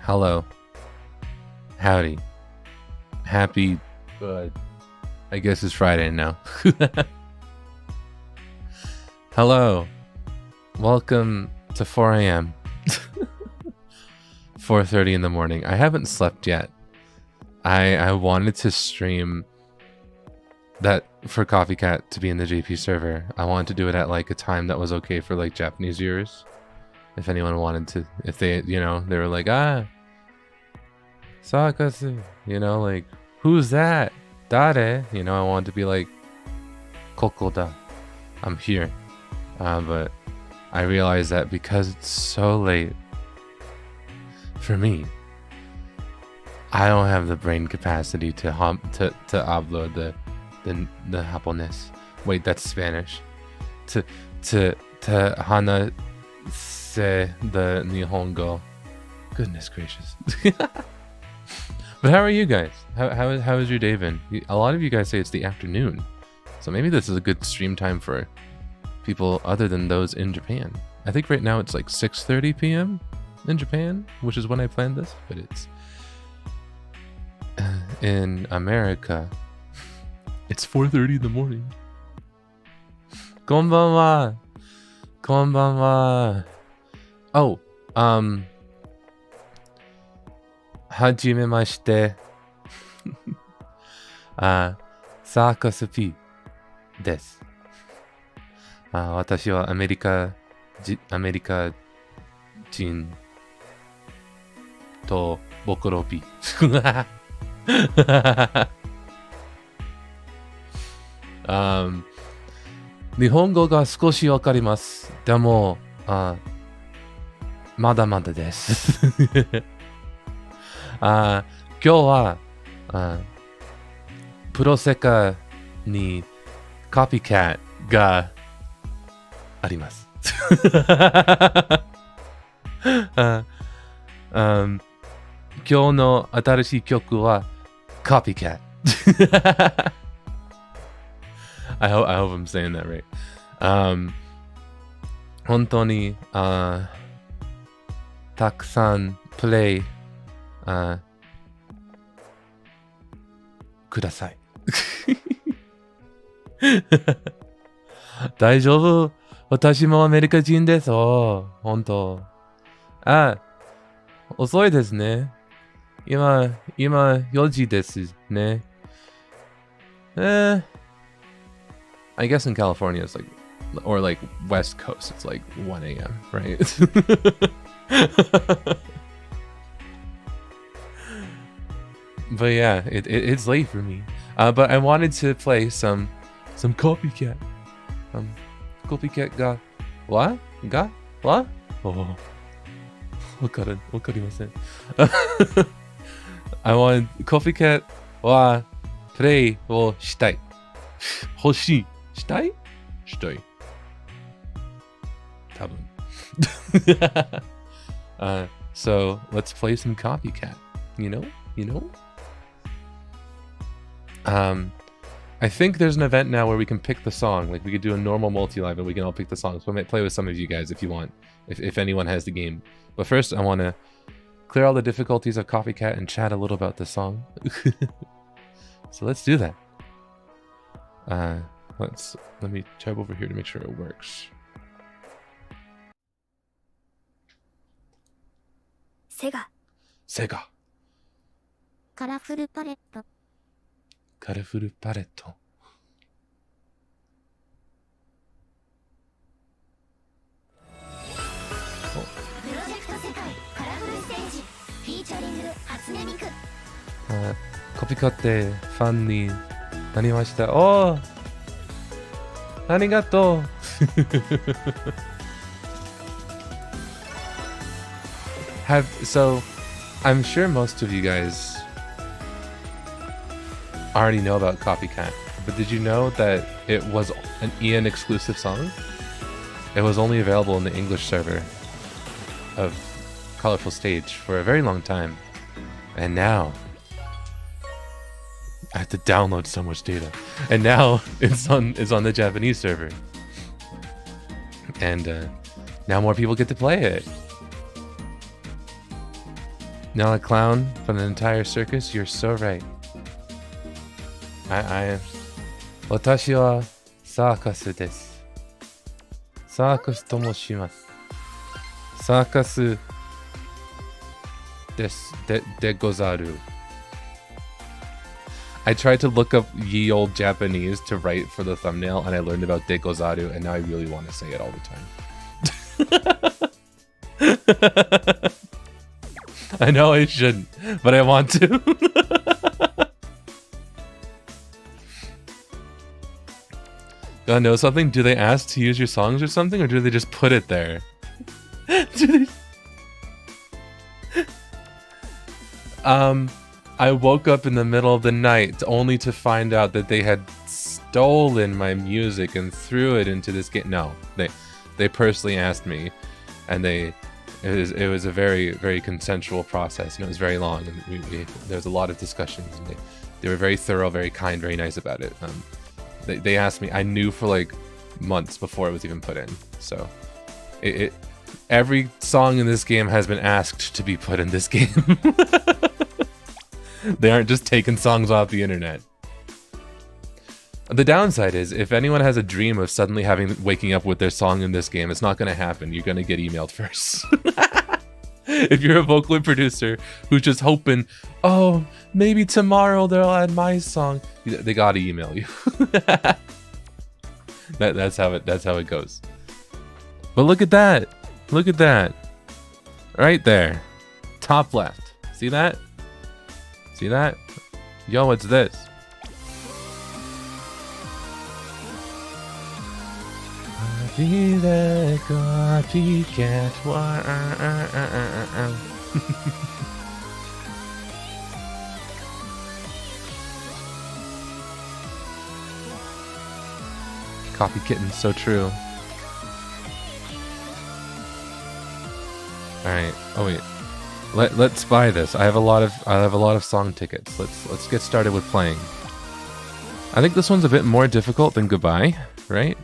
Hello. Howdy. Happy, I guess it's Friday now. Hello. Welcome to 4 a.m. 4:30 in the morning. I haven't slept yet. I wanted to stream that for Copycat to be in the JP server. I wanted to do it at like a time that was okay for like Japanese viewers. If anyone wanted to, if they, you know, they were like, Circus, you know, like, who's that? Dare? You know, I wanted to be like, Kokoda, I'm here. But I realized that because it's so late for me, I don't have the brain capacity to upload the Japanese. Wait, that's Spanish. To hana se the Nihongo. Goodness gracious. But how are you guys? How has your day been? A lot of you guys say it's the afternoon, so maybe this is a good stream time for people other than those in Japan. I think right now it's like 6:30 p.m. in Japan, which is when I planned this, but it's in America. It's 4:30 in the morning. Konbanwa. Konbanwa. Oh, hajimemashite. CircusP です。私はアメリカ人とボクロピ。日本語が少しわかります。でも、まだまだです。今日はプロセカにCopycatがあります。今日の新しい曲はCopycat. I hope I'm saying that right. 本当にたくさんプレイください。大丈夫。私もアメリカ人です。本当。遅いですね。今4時ですね。I guess in California it's like, or like West Coast, it's like 1 a.m., right? But yeah, it's late for me. But I wanted to play some Copycat. Copycat ga wa? Ga? Wa? Oh. わかりません。I want Copycat はプレイをしたい。欲しい。したい多分。So let's play some Copycat. You know? I think there's an event now where we can pick the song. Like we could do a normal multi-live and we can all pick the songs. So I might play with some of you guys if you want, if anyone has the game. But first I want to clear all the difficulties of Copycat and chat a little about the song. So let's do that. Let me tab over here to make sure it works. Sega. Colorful palette. Colorful palette. Copycat でファンになりました。おー、ありがとう。So, I'm sure most of you guys already know about Copycat, but did you know that it was an EN exclusive song? It was only available in the English server of Colorful Stage for a very long time, and now I have to download so much data, and now it's on the Japanese server, and now more people get to play it. Not a clown, but an entire circus? You're so right. I 私はサーカスです。サーカスと申します。サーカスです。でござる。I tried to look up ye old Japanese to write for the thumbnail, and I learned about degozaru, and now I really want to say it all the time. I know I shouldn't, but I want to. Gotta know something? Do they ask to use your songs or something, or do they just put it there? I woke up in the middle of the night only to find out that they had stolen my music and threw it into this game. No, they personally asked me, and it was a very, very consensual process, and it was very long, and there was a lot of discussions, and they were very thorough, very kind, very nice about it. They asked me. I knew for like months before it was even put in. So, every song in this game has been asked to be put in this game. They aren't just taking songs off the internet. The downside is, if anyone has a dream of suddenly waking up with their song in this game, it's not going to happen. You're going to get emailed first. If you're a Vocaloid producer who's just hoping, oh, maybe tomorrow they'll add my song, they got to email you. That's how it goes. But look at that. Look at that. Right there. Top left. See that? See that? Yo, what's this? Be the copycat. Copy kitten, so true. All right. Oh wait. Let's buy this. I have a lot of song tickets. Let's get started with playing. I think this one's a bit more difficult than Goodbye, right?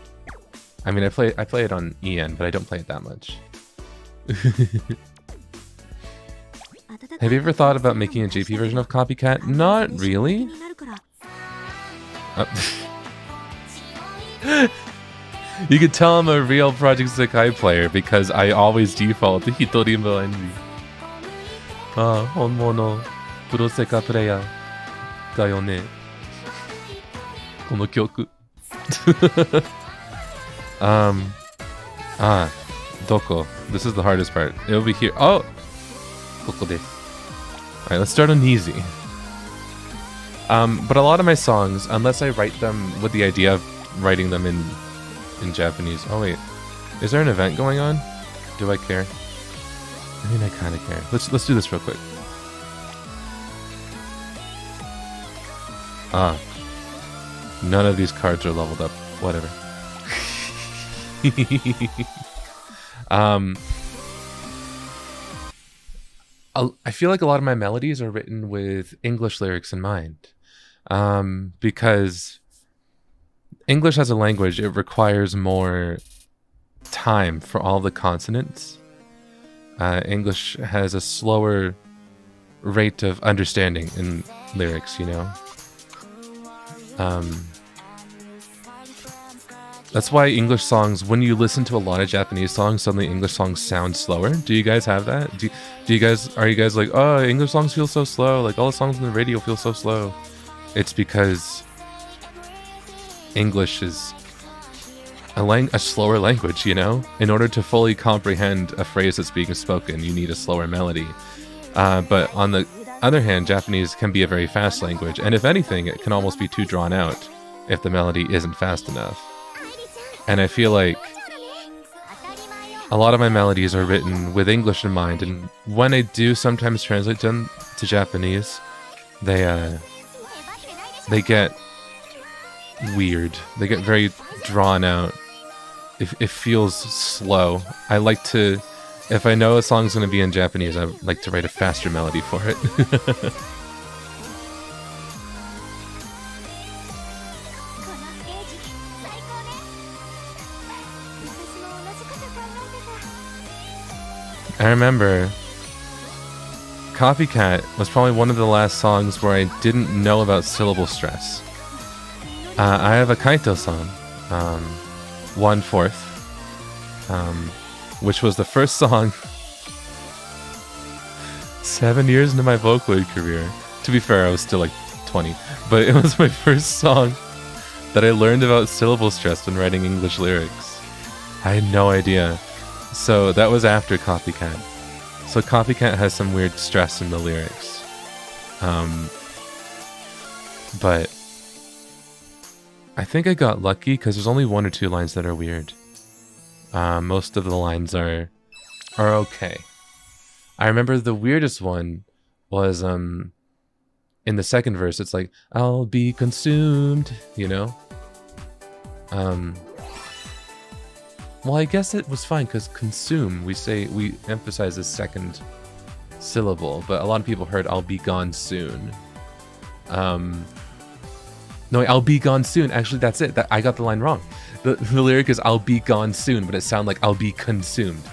I mean, I play it on EN, but I don't play it that much. Have you ever thought about making a JP version of Copycat? Not really. You could tell I'm a real Project Sekai player because I always default to Hitorimbo Envy. 本物プロセカプレイヤーだよね。この曲。Doko. This is the hardest part. It'll be here. Oh! ここです。Alright, let's start on easy. But a lot of my songs, unless I write them with the idea of writing them in Japanese. Oh wait, is there an event going on? Do I care? I mean, I kind of care. Let's do this real quick. None of these cards are leveled up. Whatever. I feel like a lot of my melodies are written with English lyrics in mind, because English as a language, it requires more time for all the consonants. English has a slower rate of understanding in lyrics, you know? That's why English songs, when you listen to a lot of Japanese songs, suddenly English songs sound slower. Do you guys have that? Are you guys like, oh, English songs feel so slow, like all the songs on the radio feel so slow? It's because English is a slower language, you know? In order to fully comprehend a phrase that's being spoken, you need a slower melody. But on the other hand, Japanese can be a very fast language, and if anything, it can almost be too drawn out if the melody isn't fast enough. And I feel like a lot of my melodies are written with English in mind, and when I do sometimes translate them to Japanese, they get weird. They get very drawn out. It feels slow. I like to, if I know a song's going to be in Japanese, I like to write a faster melody for it. I remember Copycat was probably one of the last songs where I didn't know about syllable stress. I have a Kaito song, 1/4, which was the first song 7 years into my Vocaloid career. To be fair, I was still like 20, but it was my first song that I learned about syllable stress when writing English lyrics. I had no idea. So that was after Copycat. So Copycat has some weird stress in the lyrics. But I think I got lucky because there's only 1 or 2 lines that are weird. Most of the lines are okay. I remember the weirdest one was in the second verse. It's like, I'll be consumed, you know? Well, I guess it was fine because consume, we emphasize the second syllable, but a lot of people heard I'll be gone soon. No, I'll be gone soon. Actually, that's it. I got the line wrong. The lyric is I'll be gone soon, but it sounded like I'll be consumed.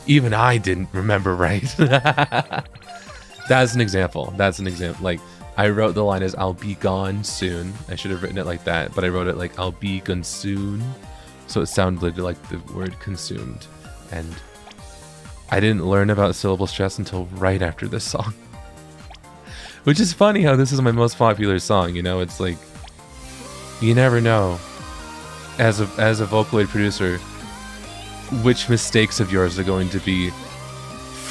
Even I didn't remember right. That's an example. Like, I wrote the line as I'll be gone soon. I should have written it like that, but I wrote it like I'll be gone soon. So it sounded like the word consumed. And I didn't learn about syllable stress until right after this song. Which is funny how this is my most popular song, you know? It's like, you never know, as a Vocaloid producer, which mistakes of yours are going to be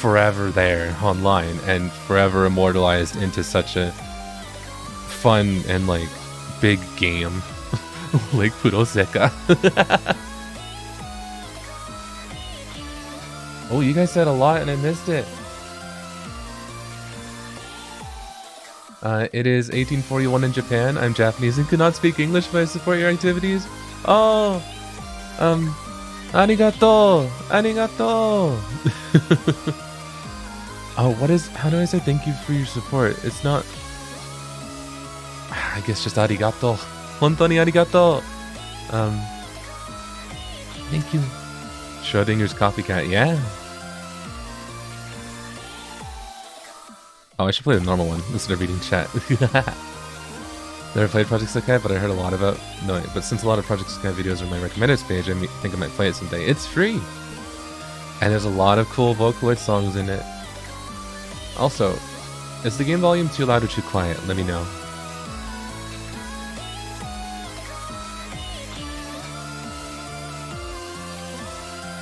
forever there online and forever immortalized into such a fun and like big game like Puroseka. Oh, you guys said a lot and I missed it. It is 1841 in Japan. I'm Japanese and cannot speak English, but I support your activities. Oh, arigato, arigato. Oh, how do I say thank you for your support? It's not, I guess just arigato. Hontoni arigato. Thank you. Schrodinger's Copycat, yeah. Oh, I should play the normal one instead of reading chat. Never played Project Sekai, but I heard a lot about... No, but since a lot of Project Sekai videos are on my recommended page, I think I might play it someday. It's free! And there's a lot of cool Vocaloid songs in it. Also, is the game volume too loud or too quiet? Let me know.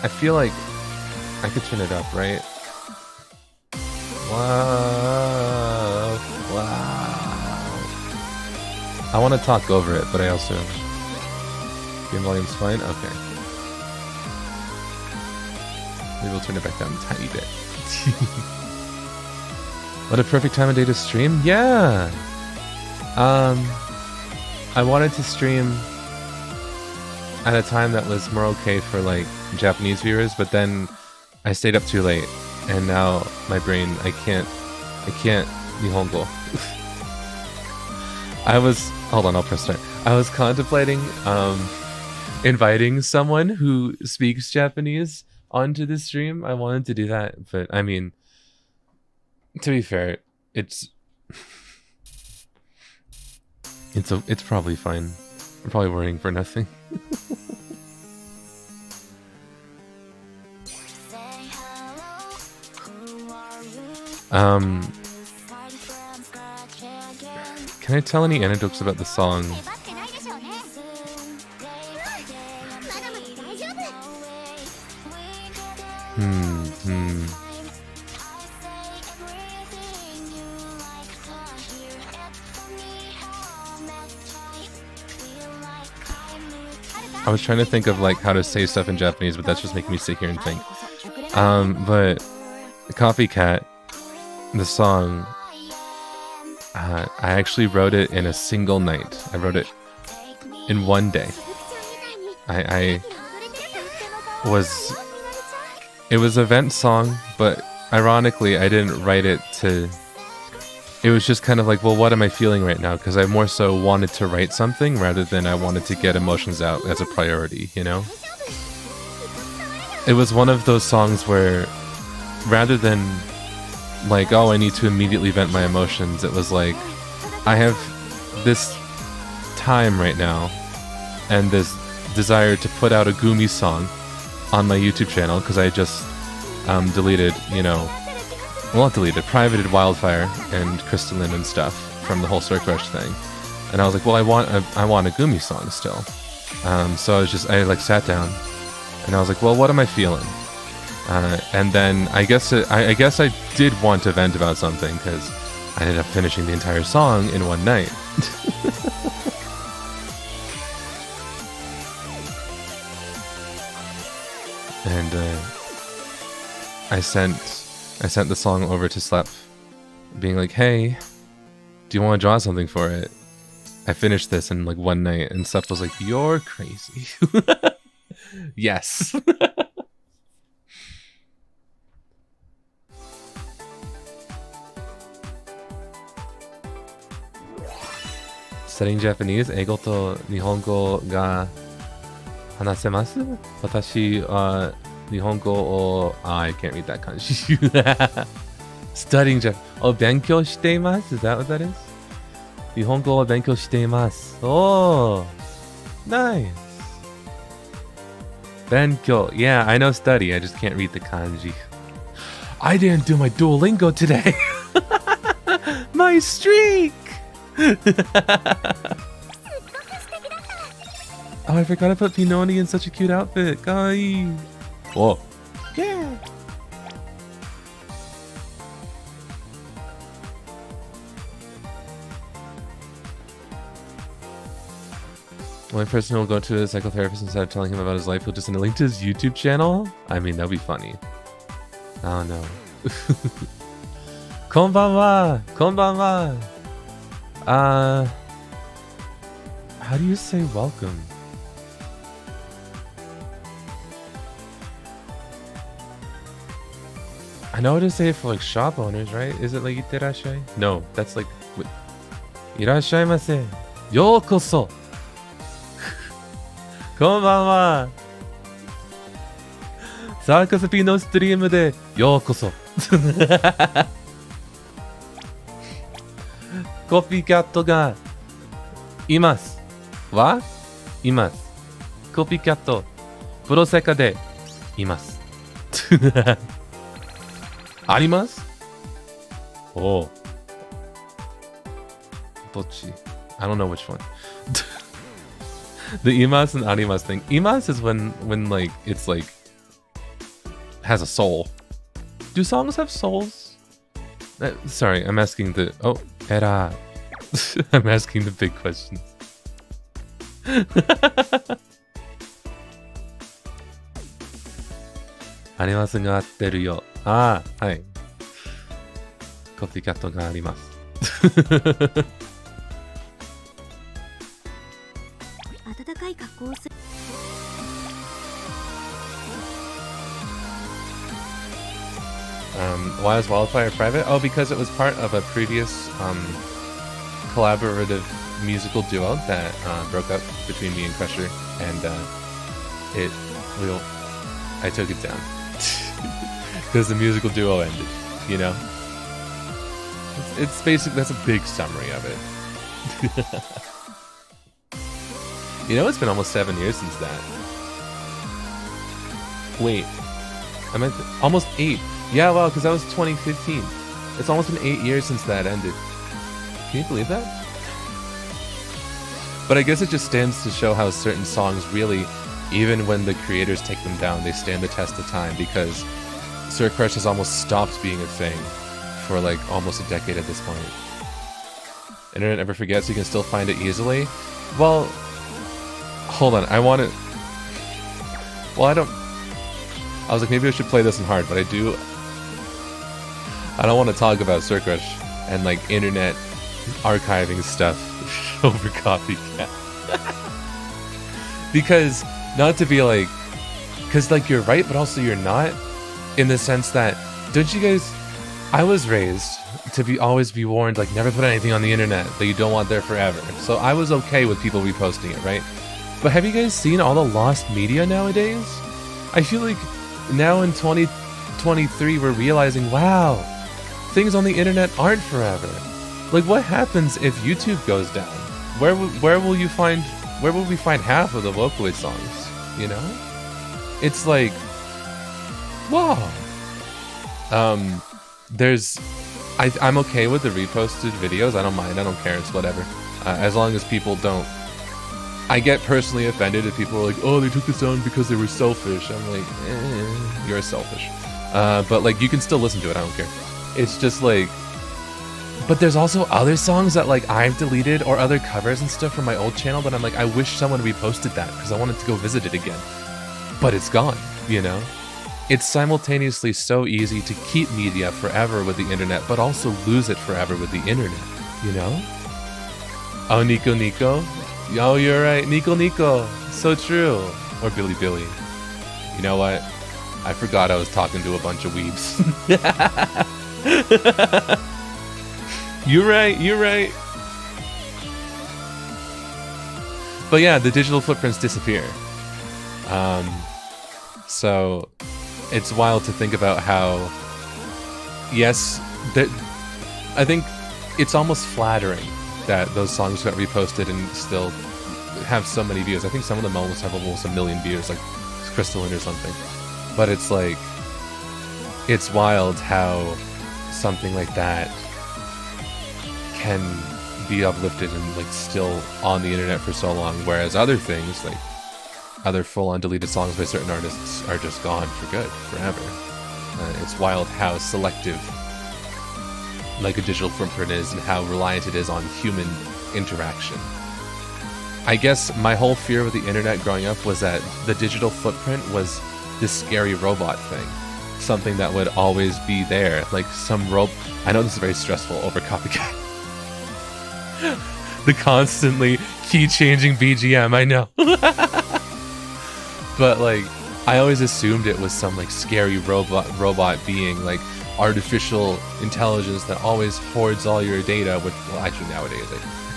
I feel like I could turn it up, right? Wow. Wow. I want to talk over it, but I also... Game volume's fine? Okay. Maybe we'll turn it back down a tiny bit. What a perfect time of day to stream? Yeah! I wanted to stream at a time that was more okay for like Japanese viewers, but then I stayed up too late, and now my brain, I can't Nihongo. Hold on, I'll press start. I was contemplating inviting someone who speaks Japanese onto the stream. I wanted to do that, but I mean, to be fair, it's probably fine. I'm probably worrying for nothing. Can I tell any anecdotes about the song? I was trying to think of like how to say stuff in Japanese, but that's just making me sit here and think. But Copycat, the song, I actually wrote it in a single night. I wrote it in one day. It was a vent song, but ironically I didn't write it to... It was just kind of like, well, what am I feeling right now? Because I more so wanted to write something rather than I wanted to get emotions out as a priority, you know? It was one of those songs where rather than like, oh, I need to immediately vent my emotions. It was like, I have this time right now and this desire to put out a Gumi song on my YouTube channel because I just deleted, you know, well, not deleted, privated Wildfire and Crystalline and stuff from the whole CircusP thing. And I was like, well, I want a Gumi song still. So I like sat down and I was like, well, what am I feeling? And then I guess I did want to vent about something because I ended up finishing the entire song in one night. And I sent the song over to Slep, being like, hey, do you want to draw something for it? I finished this in like one night, and Slep was like, you're crazy. Yes. Studying Japanese, 英語と日本語が話せます？私は日本語を、I can't read that kanji. Studying Japanese. Oh, 勉強しています? Is that what that is? 日本語を勉強しています. Oh, nice. 勉強. Yeah, I know study. I just can't read the kanji. I didn't do my Duolingo today. My streak. Oh, I forgot to put Pinoni in such a cute outfit. Kawaii. Whoa. Yeah. One person will go to a psychotherapist instead of telling him about his life. He'll just send a link to his YouTube channel. I mean, that'd be funny. Oh no. Konbanwa. Konbanwa. How do you say welcome? I know how to say it for like shop owners, right? Is it like itterashai? No, that's like irashaimase. Yokoso. Konbanwa. CircusPのストリームでようこそ。Copycat がいます。います。Copycat プロセカでいます。あります？おう。どっち？ I don't know which one. The imas and arimas thing. Imas is when like it's like has a soul. Do songs have souls? Sorry, I'm asking the era. I'm asking the big questions. Arimasu ga atteru yo. Ah, hai. Copycat ga arimasu. Why is Wildfire private? Oh, because it was part of a previous collaborative musical duo that broke up between me and Crusher, and I took it down because the musical duo ended. You know, it's basically that's a big summary of it. You know, it's been almost 7 years since that. Wait, I meant almost 8. Yeah, well, because that was 2015. It's almost been 8 years since that ended. Can you believe that? But I guess it just stands to show how certain songs really, even when the creators take them down, they stand the test of time, because CircusP has almost stopped being a thing for like almost a decade at this point. Internet never forgets, you can still find it easily. Well, hold on, I want to... Well, I was like, maybe I should play this in hard, but I don't want to talk about CircusP and like internet archiving stuff over Copycat. Because, not to be like, because like you're right, but also you're not, in the sense that, don't you guys, I was raised to always be warned, like never put anything on the internet that you don't want there forever. So I was okay with people reposting it, right? But have you guys seen all the lost media nowadays? I feel like now in 2023 we're realizing, wow, things on the internet aren't forever. Like, what happens if YouTube goes down? Where will we find half of the Vocaloid songs? You know, it's like, whoa. I'm okay with the reposted videos. I don't mind. I don't care. It's whatever. As long as people don't. I get personally offended if people are like, oh, they took this down because they were selfish. I'm like, you're selfish. But like, you can still listen to it. I don't care. It's just like, but there's also other songs that like I've deleted or other covers and stuff from my old channel that I'm like, I wish someone reposted that because I wanted to go visit it again. But it's gone, you know? It's simultaneously so easy to keep media forever with the internet, but also lose it forever with the internet, you know? Oh, Nico Nico? Oh, you're right. Nico Nico. So true. Or Billy Billy. You know what? I forgot I was talking to a bunch of weebs. You're right. You're right. But yeah, the digital footprints disappear. So it's wild to think about how, yes, I think it's almost flattering that those songs got reposted and still have so many views. I think some of them almost have almost 1 million views, like Crystalline or something. But it's like, it's wild how something like that can be uplifted and like still on the internet for so long, whereas other things, like other full-on deleted songs by certain artists, are just gone for good, forever. It's wild how selective like a digital footprint is and how reliant it is on human interaction. I guess my whole fear with the internet growing up was that the digital footprint was this scary robot thing. Something that would always be there. Like some I know this is very stressful over Copycat. The constantly key-changing BGM, I know. But like, I always assumed it was some like scary robot being, like artificial intelligence that always hoards all your data, which, well, actually nowadays,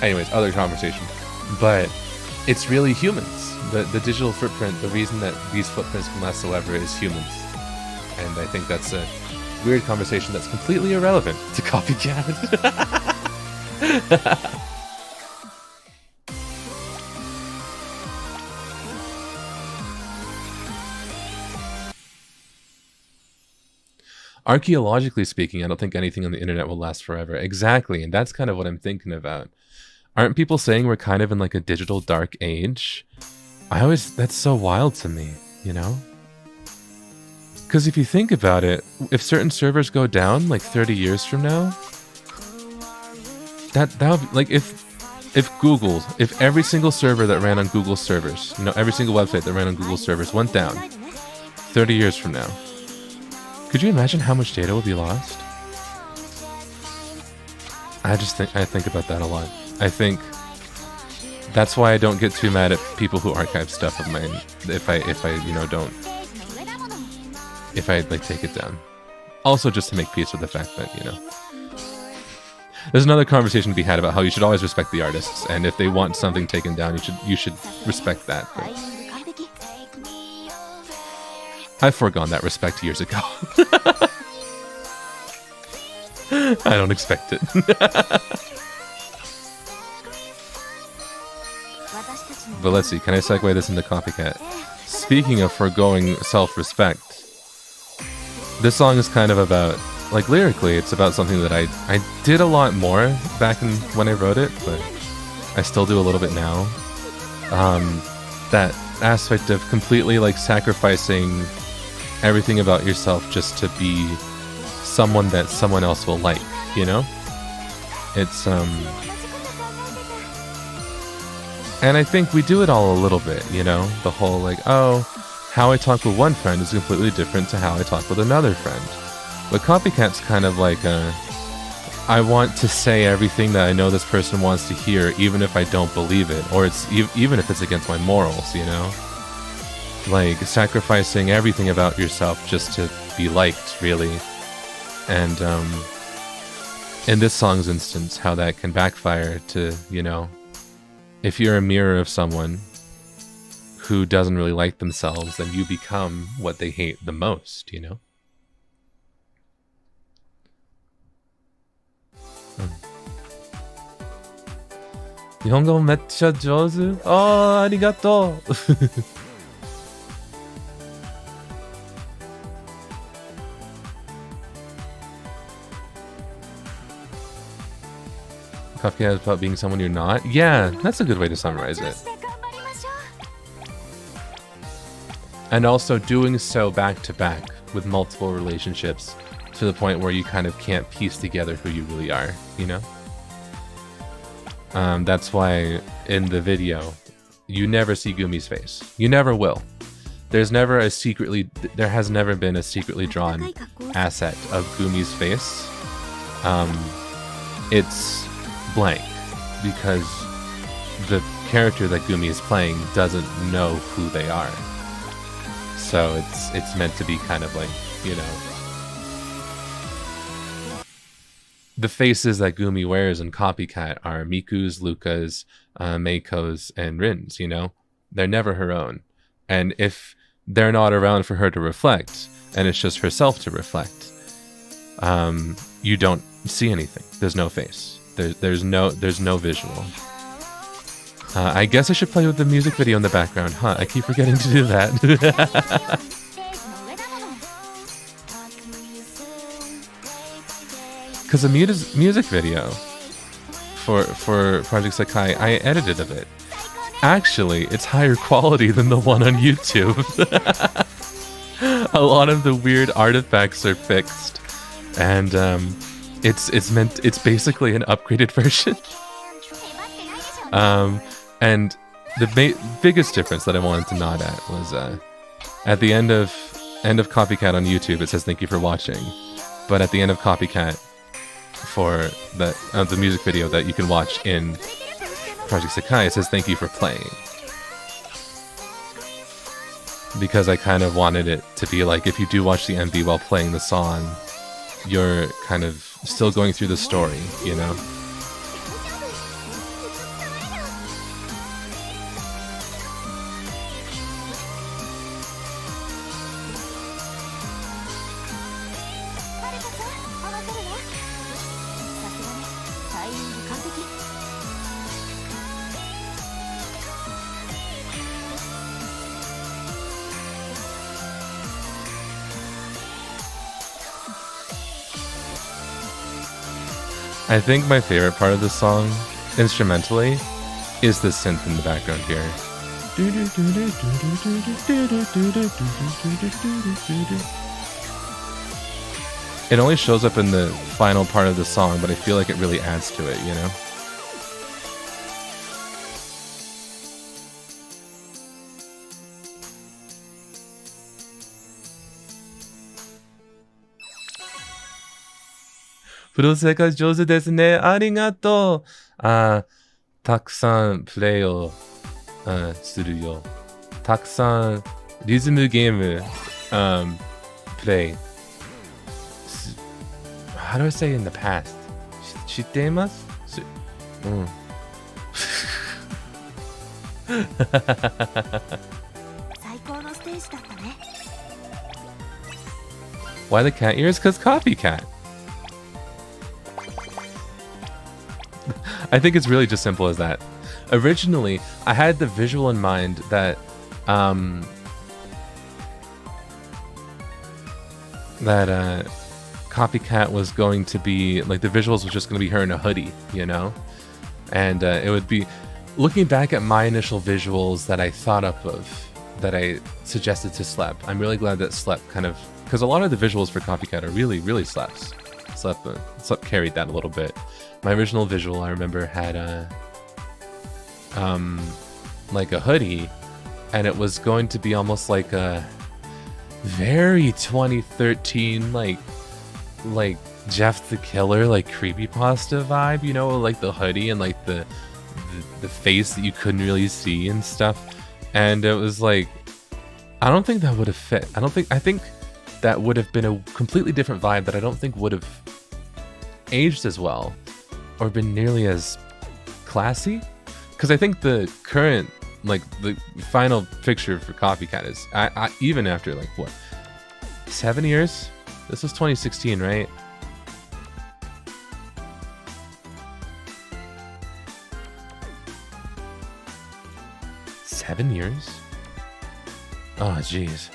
anyways, other conversation. But it's really humans. The digital footprint, the reason that these footprints can last so ever is humans. And I think that's a weird conversation that's completely irrelevant to Copycat. Archaeologically speaking, I don't think anything on the internet will last forever. Exactly, and that's kind of what I'm thinking about. Aren't people saying we're kind of in like a digital dark age? That's so wild to me, you know? Because if you think about it, if certain servers go down like 30 years from now, that would be, like, if every single server that ran on Google servers, you know, every single website that ran on Google servers went down 30 years from now, could you imagine how much data would be lost? I think about that a lot. I think that's why I don't get too mad at people who archive stuff of mine if I like take it down. Also just to make peace with the fact that, you know, there's another conversation to be had about how you should always respect the artists, and if they want something taken down, you should respect that. But I've foregone that respect years ago. I don't expect it. But let's see, can I segue this into Copycat? Speaking of foregoing self-respect, this song is kind of about, like lyrically, it's about something that I did a lot more back when I wrote it, but I still do a little bit now. That aspect of completely like sacrificing everything about yourself just to be someone that someone else will like, you know? It's, and I think we do it all a little bit, you know? The whole like, oh, how I talk with one friend is completely different to how I talk with another friend. But Copycat's kind of like I want to say everything that I know this person wants to hear, even if I don't believe it, or it's even if it's against my morals, you know? Like, sacrificing everything about yourself just to be liked, really. And, in this song's instance, how that can backfire to, you know, if you're a mirror of someone who doesn't really like themselves, then you become what they hate the most, you know? 日本語めっちゃ上手。あー、ありがとう。Copycat is about being someone you're not? Yeah, that's a good way to summarize it. And also doing so back to back with multiple relationships to the point where you kind of can't piece together who you really are, you know? That's why in the video, you never see Gumi's face. You never will. There has never been a secretly drawn asset of Gumi's face. It's blank because the character that Gumi is playing doesn't know who they are. So it's meant to be kind of like, you know, the faces that Gumi wears in Copycat are Miku's, Luca's, Meiko's, and Rin's, you know? They're never her own. And if they're not around for her to reflect, and it's just herself to reflect, you don't see anything. There's no face. There's no visual. I guess I should play with the music video in the background, huh? I keep forgetting to do that. Because the music video for Project Sekai, I edited a bit. Actually, it's higher quality than the one on YouTube. A lot of the weird artifacts are fixed, and it's basically an upgraded version. And the biggest difference that I wanted to nod at was at the end of Copycat on YouTube, it says thank you for watching, but at the end of Copycat for the music video that you can watch in Project Sekai, it says thank you for playing. Because I kind of wanted it to be like, if you do watch the MV while playing the song, you're kind of still going through the story, you know? I think my favorite part of the song, instrumentally, is the synth in the background here. It only shows up in the final part of the song, but I feel like it really adds to it, you know? Sekai 上手ですね。ありがとう。たくさんプレイをするよ。たくさんリズムゲームプレイ。How do I say in the past? 知っています？うん。最高のステージだったね。Why the cat ears? 'Cause Copycat. I think it's really just simple as that. Originally, I had the visual in mind that Copycat was going to be like, the visuals was just going to be her in a hoodie, you know, and it would be looking back at my initial visuals that I thought up of, that I suggested to Slep. I'm really glad that Slep kind of, because a lot of the visuals for Copycat are really Slep's. Slep carried that a little bit. My original visual, I remember, had like a hoodie, and it was going to be almost like a very 2013 like Jeff the Killer, like creepypasta vibe, you know, like the hoodie and like the face that you couldn't really see and stuff. And it was like, I don't think that would have fit. I think that would have been a completely different vibe that I don't think would have aged as well or been nearly as classy. Because I think the current, like the final picture for Copycat is, I even after like what, 7 years? This was 2016, right? 7 years? Oh, jeez.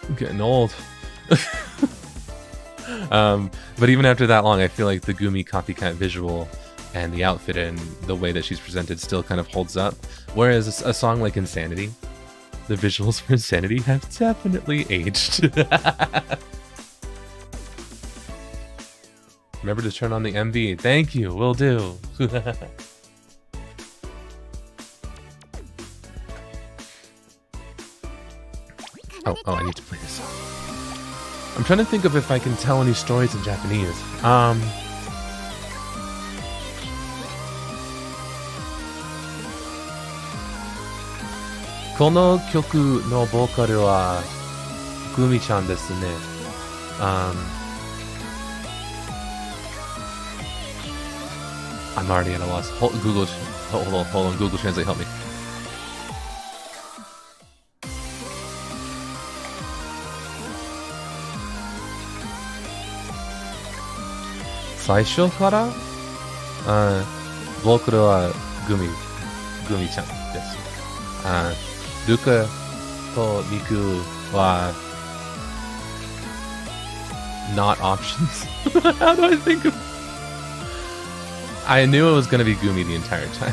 I'm getting old. But even after that long, I feel like the Gumi Copycat visual and the outfit and the way that she's presented still kind of holds up. Whereas a song like Insanity, the visuals for Insanity have definitely aged. Remember to turn on the MV. Thank you, will do. Oh, I need to play this song. I'm trying to think of if I can tell any stories in Japanese. この曲のボーカルはグミちゃんですね。I'm already at a loss. Hold on, Google Translate, help me. Saisho kara? Bokaru wa Gumi chan desu. Ruka to Miku wa not options. How do I think of... I knew it was going to be Gumi the entire time.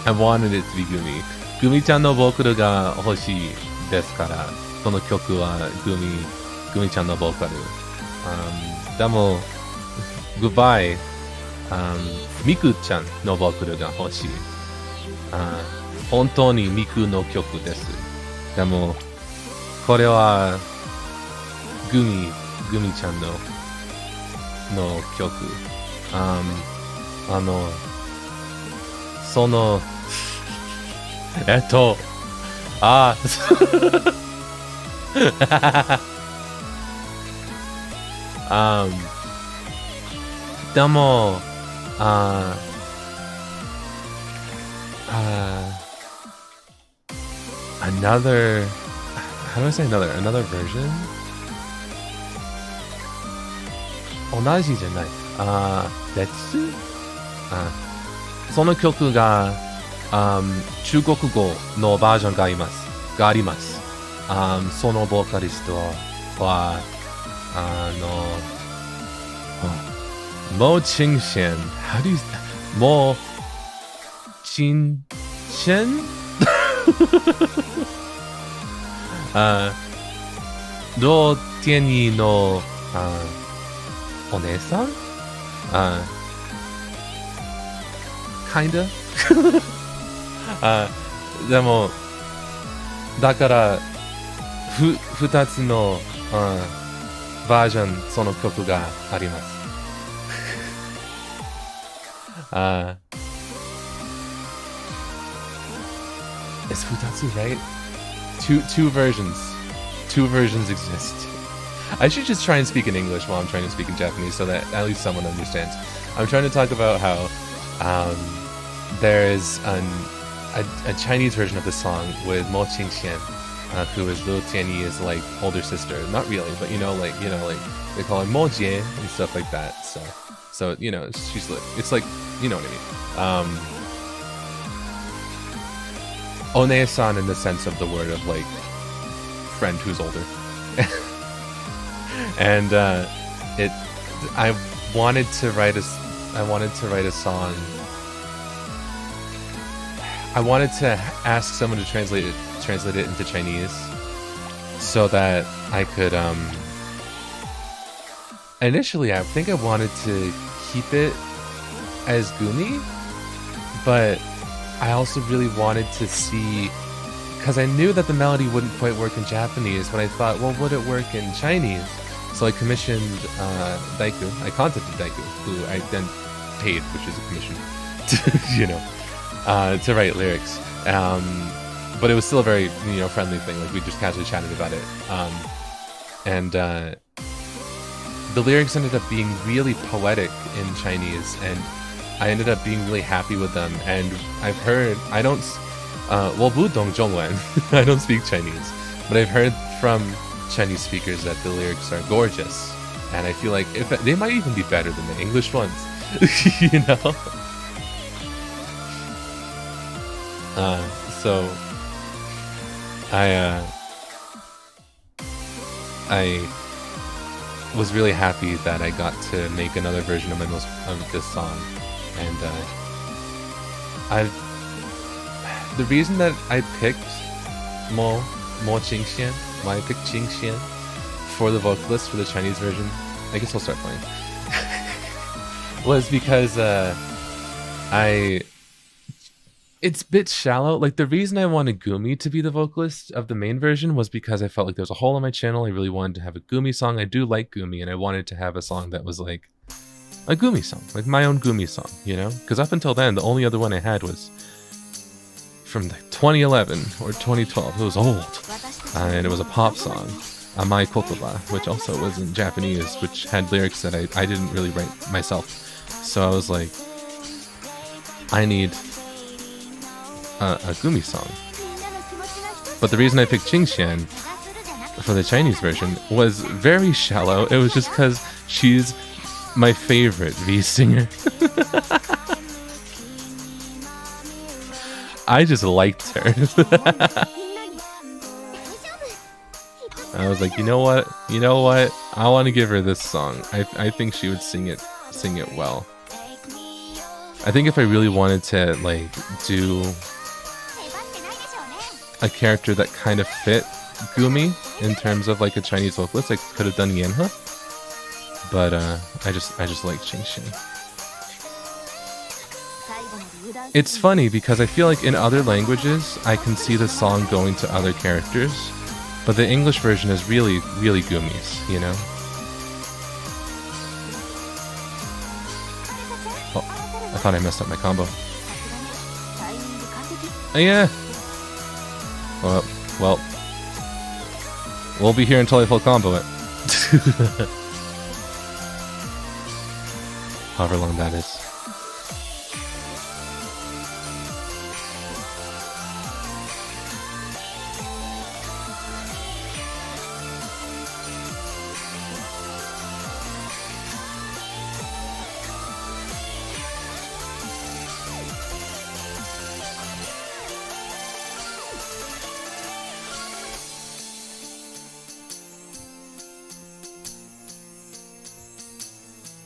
I wanted it to be Gumi. Gumi-chan no bokaru ga hoshii desu kara, kono kyoku wa Gumi-chan no bokaru. Demo, goodbye. Miku-chan no bokaru ga hoshii. Hontou ni Miku no kyoku desu. Demo, kore wa Gumi-chan no kyoku. Sono... Demo... another... How do I say another? Another version? 同じじゃない。別？その曲が、中国語のバージョンがあります。そのボーカリストは、モーチンシェン。How do you... モーチンシェンローティニーの、お姉さんkinda でもだから2つの、バージョンその曲があります。Is 2つ right? Two versions. Two versions exist. I should just try and speak in English while I'm trying to speak in Japanese so that at least someone understands. I'm trying to talk about how there is a Chinese version of the song with Mo Qingxian, who is Liu Tianyi's like older sister. Not really, but like they call her Mo Jie and stuff like that. So she's like, it's like, you know what I mean. One-san in the sense of the word of like friend who's older. And I wanted to write a song. I wanted to ask someone to translate it into Chinese so that I could initially I think I wanted to keep it as Gumi, but I also really wanted to see, because I knew that the melody wouldn't quite work in Japanese, but I thought, well, would it work in Chinese? So I commissioned Daiku. I contacted Daiku, who I then paid, which is a commission, to write lyrics. But it was still a very friendly thing. Like we just casually chatted about it. And the lyrics ended up being really poetic in Chinese, and I ended up being really happy with them. And I've heard, I don't, Wudong Zhongwen, I don't speak Chinese, but I've heard from Chinese speakers that the lyrics are gorgeous, and I feel like if they might even be better than the English ones. you know. So I was really happy that I got to make another version of this song, and the reason that I picked Mo Qingxian, why I picked Qingxian for the vocalist for the Chinese version, I guess I'll start playing, was because it's a bit shallow. Like, the reason I wanted Gumi to be the vocalist of the main version was because I felt like there was a hole in my channel. I really wanted to have a Gumi song. I do like Gumi, and I wanted to have a song that was like a Gumi song, like my own Gumi song, you know? Because up until then, the only other one I had was from like 2011 or 2012. It was old, and it was a pop song, Amai Kokoba, which also was in Japanese, which had lyrics that I didn't really write myself. So I was like, I need a Gumi song. But the reason I picked Qingxian for the Chinese version was very shallow. It was just because she's my favorite V singer. I just liked her. I was like, you know what? I want to give her this song. I think she would sing it well. I think if I really wanted to like do a character that kind of fit Gumi in terms of like a Chinese vocalist, I could have done Yenha. But I just like Qingxian. It's funny because I feel like in other languages I can see the song going to other characters, but the English version is really, really Gumi's, you know? Oh, I thought I messed up my combo. Oh, yeah. Well, we'll be here until I full combo it. However long that is.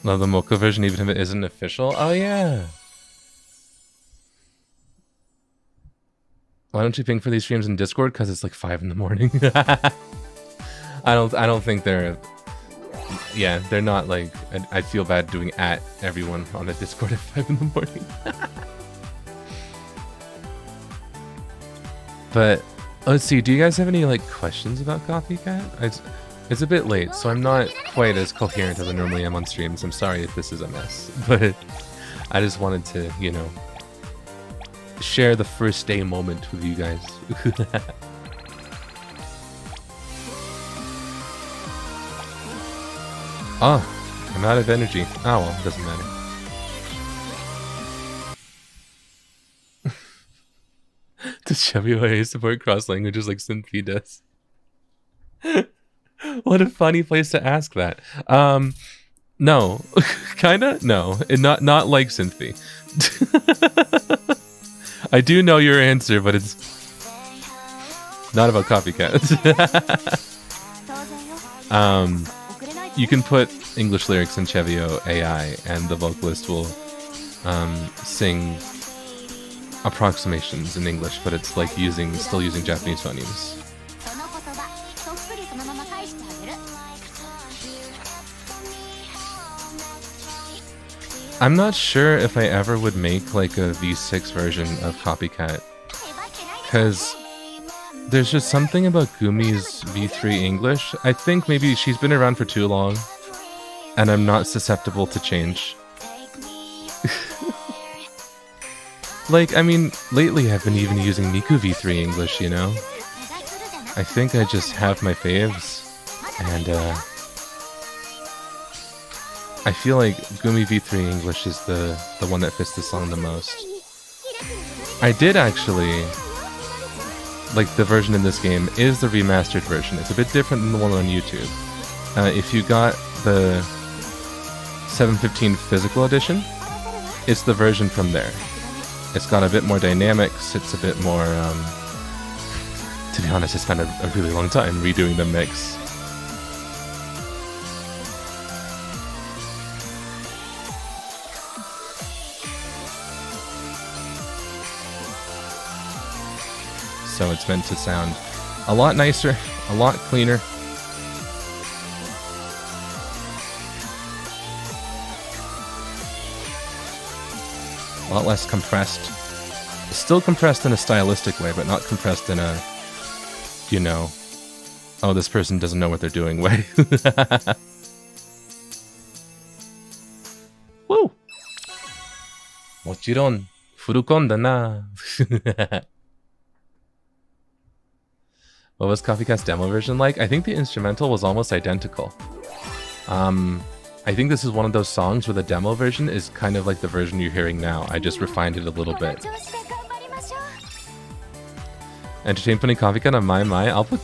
Love the Mocha version even if it isn't official. Oh yeah. Why don't you ping for these streams in Discord? Because it's like 5 in the morning. I don't think they're. Yeah, they're not like. I feel bad doing at everyone on the Discord at 5 in the morning. But let's see. Do you guys have any like questions about Copycat? It's a bit late, so I'm not quite as coherent as I normally am on streams. I'm sorry if this is a mess, but I just wanted to, you know, share the first day moment with you guys. Oh, I'm out of energy. Oh well, doesn't matter. Does Chevy support cross languages like Synthie does? What a funny place to ask that. No, kinda. No, not like Synthie. I do know your answer, but it's not about Copycat. You can put English lyrics in Chevio AI, and the vocalist will sing approximations in English, but it's like still using Japanese phonemes. I'm not sure if I ever would make like a V6 version of Copycat, because there's just something about Gumi's V3 English. I think maybe she's been around for too long, and I'm not susceptible to change. Like, I mean, lately I've been even using Miku V3 English, you know? I think I just have my faves, and I feel like Gumi V3 English is the one that fits the song the most. I did actually, like, the version in this game is the remastered version. It's a bit different than the one on YouTube. If you got the 715 physical edition, it's the version from there. It's got a bit more dynamics. It's a bit more. To be honest, I spent a really long time redoing the mix. So it's meant to sound a lot nicer, a lot cleaner. A lot less compressed. Still compressed in a stylistic way, but not compressed in a, you know, oh, this person doesn't know what they're doing way. Woo! Mochiron, furukonda na. What was Copycat's demo version like? I think the instrumental was almost identical. I think this is one of those songs where the demo version is kind of like the version you're hearing now. I just refined it a little bit. Entertain putting Copycat on my I'll put...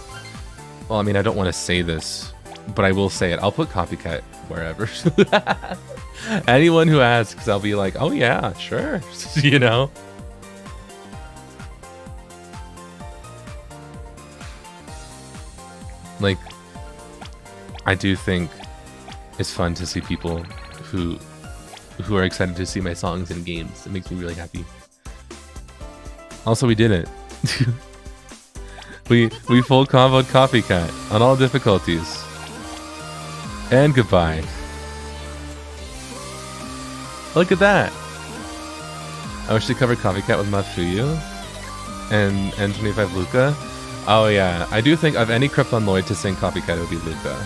Well, I mean, I don't want to say this, but I will say it. I'll put Copycat wherever. Anyone who asks, I'll be like, oh yeah, sure. You know? Like, I do think it's fun to see people who are excited to see my songs in games. It makes me really happy. Also, we did it. we full comboed Copycat on all difficulties. And goodbye. Look at that. I wish they covered Copycat with Mafuyu and 25 Luca. Oh yeah, I do think of any Krypton Lloyd to sing Copycat, it would be Luca.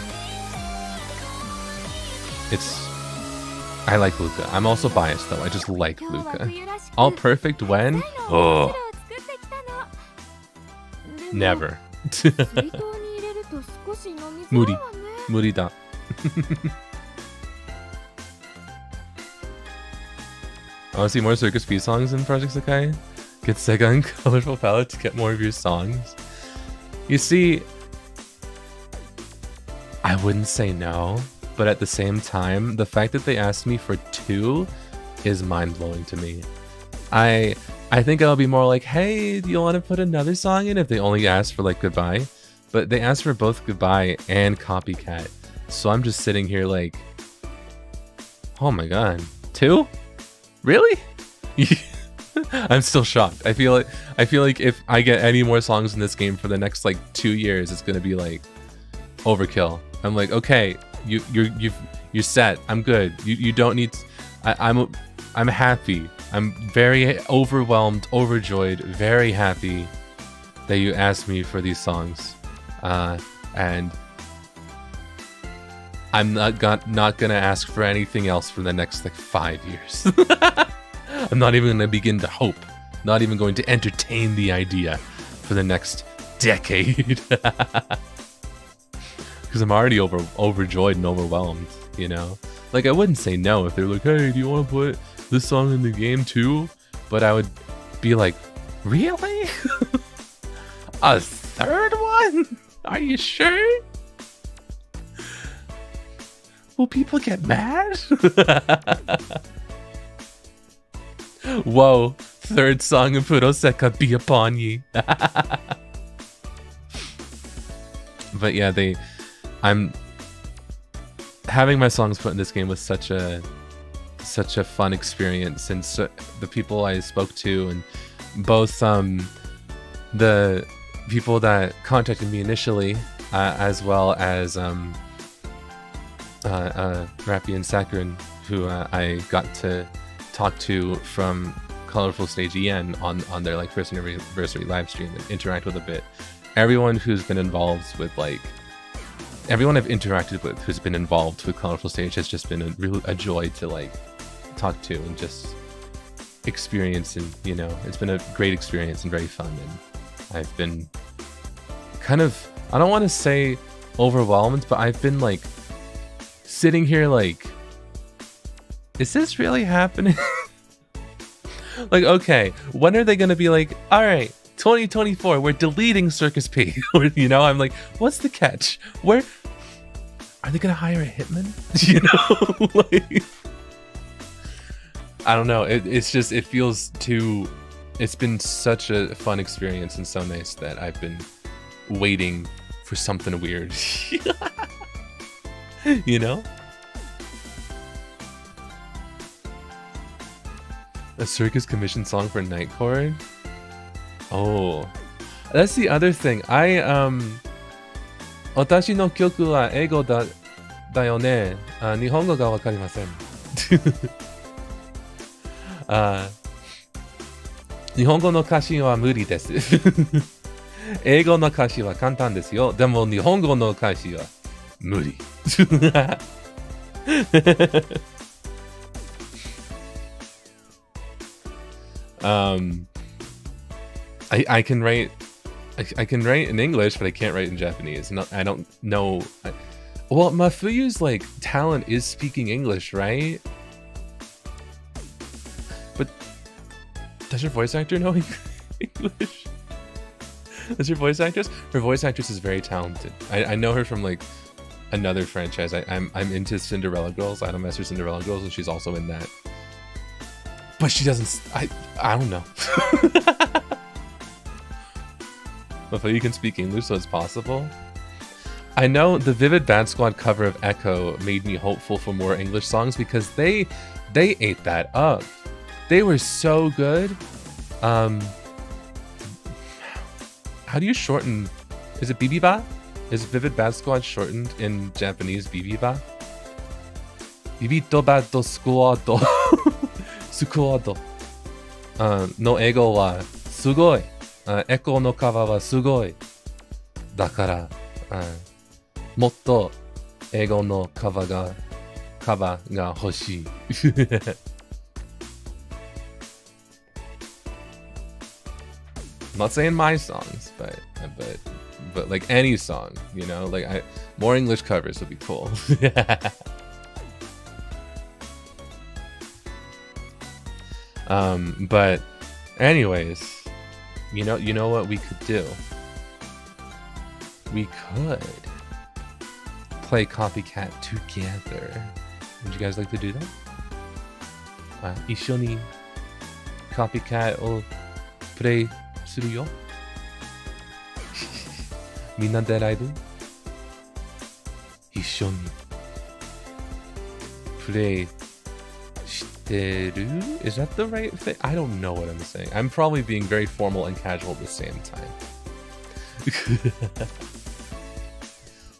I like Luca. I'm also biased though, I just like Luca. All perfect when? Oh. Never. Muri. Murida. I want to see more CircusP songs in Project Sekai. Get Sega and Colorful Palette to get more of your songs. You see, I wouldn't say no, but at the same time, the fact that they asked me for 2 is mind-blowing to me. I think I'll be more like, hey, do you want to put another song in if they only asked for like Goodbye? But they asked for both Goodbye and Copycat. So I'm just sitting here like, oh my god, 2? Really? I'm still shocked. I feel like if I get any more songs in this game for the next like 2 years, it's gonna be like overkill. I'm like, okay, you're set. I'm good. You don't need. I'm happy. I'm very overwhelmed, overjoyed, very happy that you asked me for these songs, and I'm not gonna ask for anything else for the next like 5 years. I'm not even gonna begin to hope. Not even going to entertain the idea for the next decade. Because I'm already overjoyed and overwhelmed, you know? Like, I wouldn't say no if they're like, hey, do you want to put this song in the game too? But I would be like, really? A third one? Are you sure? Will people get mad? Whoa, third song of Puroseka be upon ye. But yeah, I'm having my songs put in this game was such a fun experience, and so the people I spoke to, and both the people that contacted me initially, as well as Rappy and Sakurin, who I got to talk to from Colorful Stage EN on their like first anniversary live stream and interact with a bit. Everyone who's been involved with like everyone I've interacted with who's been involved with Colorful Stage has just been a joy to like talk to and just experience, and you know, it's been a great experience and very fun, and I've been kind of, I don't want to say overwhelmed, but I've been like sitting here like, is this really happening? Like, okay, when are they gonna be like, all right, 2024, we're deleting CircusP? Or, you know, I'm like, what's the catch? Where are they gonna hire a hitman? You know, like, I don't know. It's just, it feels too, it's been such a fun experience and so nice that I've been waiting for something weird. You know? A circus commission song for Night Court? Oh. That's the other thing. Watashi no kyoku wa eigo da yo ne. Nihongo ga wakarimasen. Nihongo no kashi wa muri desu. Eigo no kashi wa kantan desu yo. Demo Nihongo no kashi wa muri. I can write in English, but I can't write in Japanese. No, I don't know. Well, Mafuyu's like talent is speaking English, right? But does your voice actor know English? Does your voice actress? Her voice actress is very talented. I know her from like another franchise. I'm into Cinderella Girls, Idolmaster Cinderella Girls, and she's also in that. But she doesn't. I don't know. But you can speak English, so it's possible. I know the Vivid Bad Squad cover of Echo made me hopeful for more English songs because they ate that up. They were so good. How do you shorten? Is it Bibiba? Is Vivid Bad Squad shortened in Japanese Bibiba? Bibito Bad Squad. Squad. No ego wa sugoi. Echo no kawa wa sugoi. Dakara, motto ego no kawa ga hoshii. I'm not saying my songs, but like any song, you know, like more English covers would be cool. But anyways, you know what we could do? We could play Copycat together. Would you guys like to do that? 一緒に Copycat をプレイするよ。みんなでライブ一緒にプレイしてる? Is that the right thing? I don't know what I'm saying. I'm probably being very formal and casual at the same time.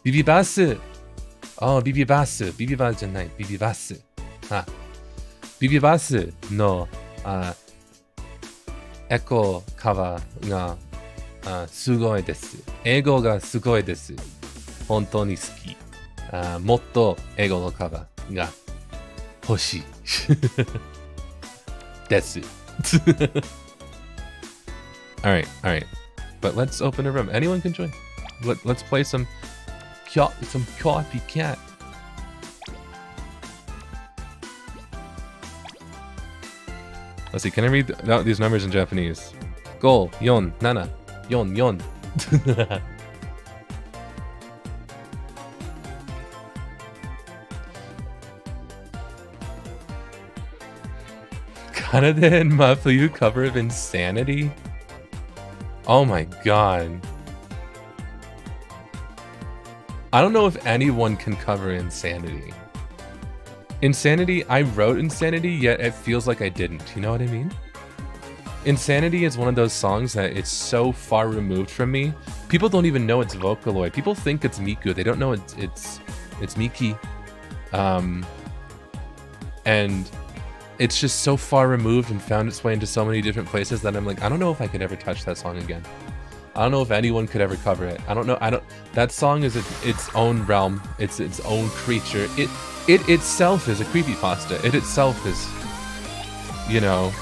ビビバス。あ、ビビバス。ビビバスじゃない。ビビバス。あ、ビビバスのエコカバーがすごいです。英語がすごいです。本当に好き。もっと英語のカバーが欲しい。です。Alright. But let's open a room. Anyone can join. Let's play some Copycat. Let's see, can I read these numbers in Japanese? Go, yon, nana, yon. Kanade and Mafuyu cover of Insanity? Oh my god. I don't know if anyone can cover Insanity. Insanity, I wrote Insanity, yet it feels like I didn't. You know what I mean? Insanity is one of those songs that it's so far removed from me. People don't even know it's Vocaloid. People think it's Miku. They don't know it's Miki. And it's just so far removed and found its way into so many different places that I'm like, I don't know if I could ever touch that song again. I don't know if anyone could ever cover it. I don't know. That song is its own realm. It's its own creature. It itself is a creepypasta. It itself is, you know,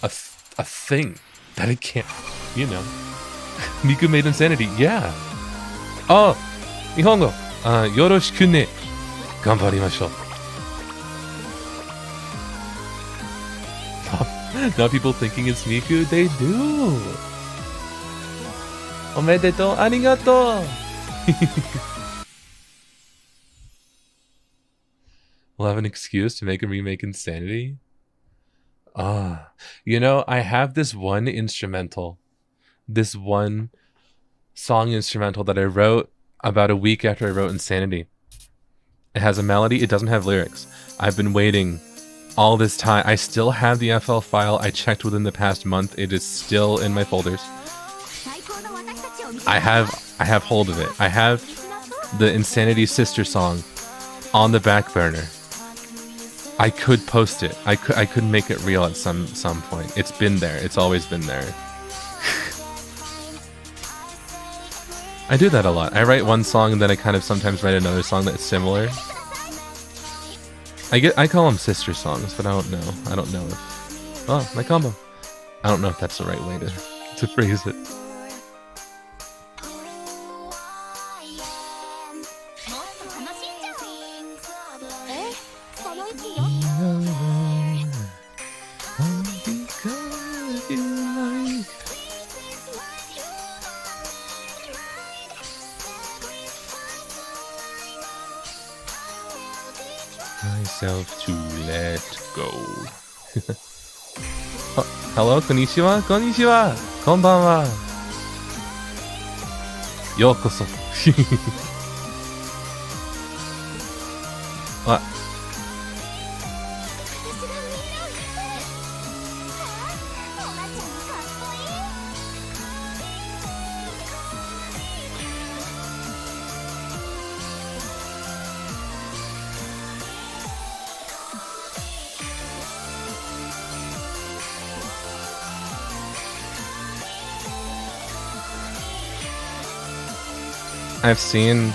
a thing that it can't, you know. Miku made Insanity. Yeah. Oh, Nihongo. Yoroshiku ne. Ganbarimashou. Now people thinking it's Miku, they do. Omedetou, arigatou. We'll have an excuse to make a remake Insanity. Ah, you know, I have this one instrumental, this one song instrumental that I wrote about a week after I wrote Insanity. It has a melody, it doesn't have lyrics. I've been waiting all this time. I still have the FL file. I checked within the past month. It is still in my folders. I have hold of it. I have the Insanity Sister song on the back burner. I could post it. I could make it real at some point. It's been there. It's always been there. I do that a lot. I write one song and then I kind of sometimes write another song that's similar. I call them sister songs, but I don't know. I don't know if... Oh, my combo. I don't know if that's the right way to phrase it. Myself to let go. Oh, hello, konnichiwa, konnichiwa, konbanwa. Yokoso. What? I've seen...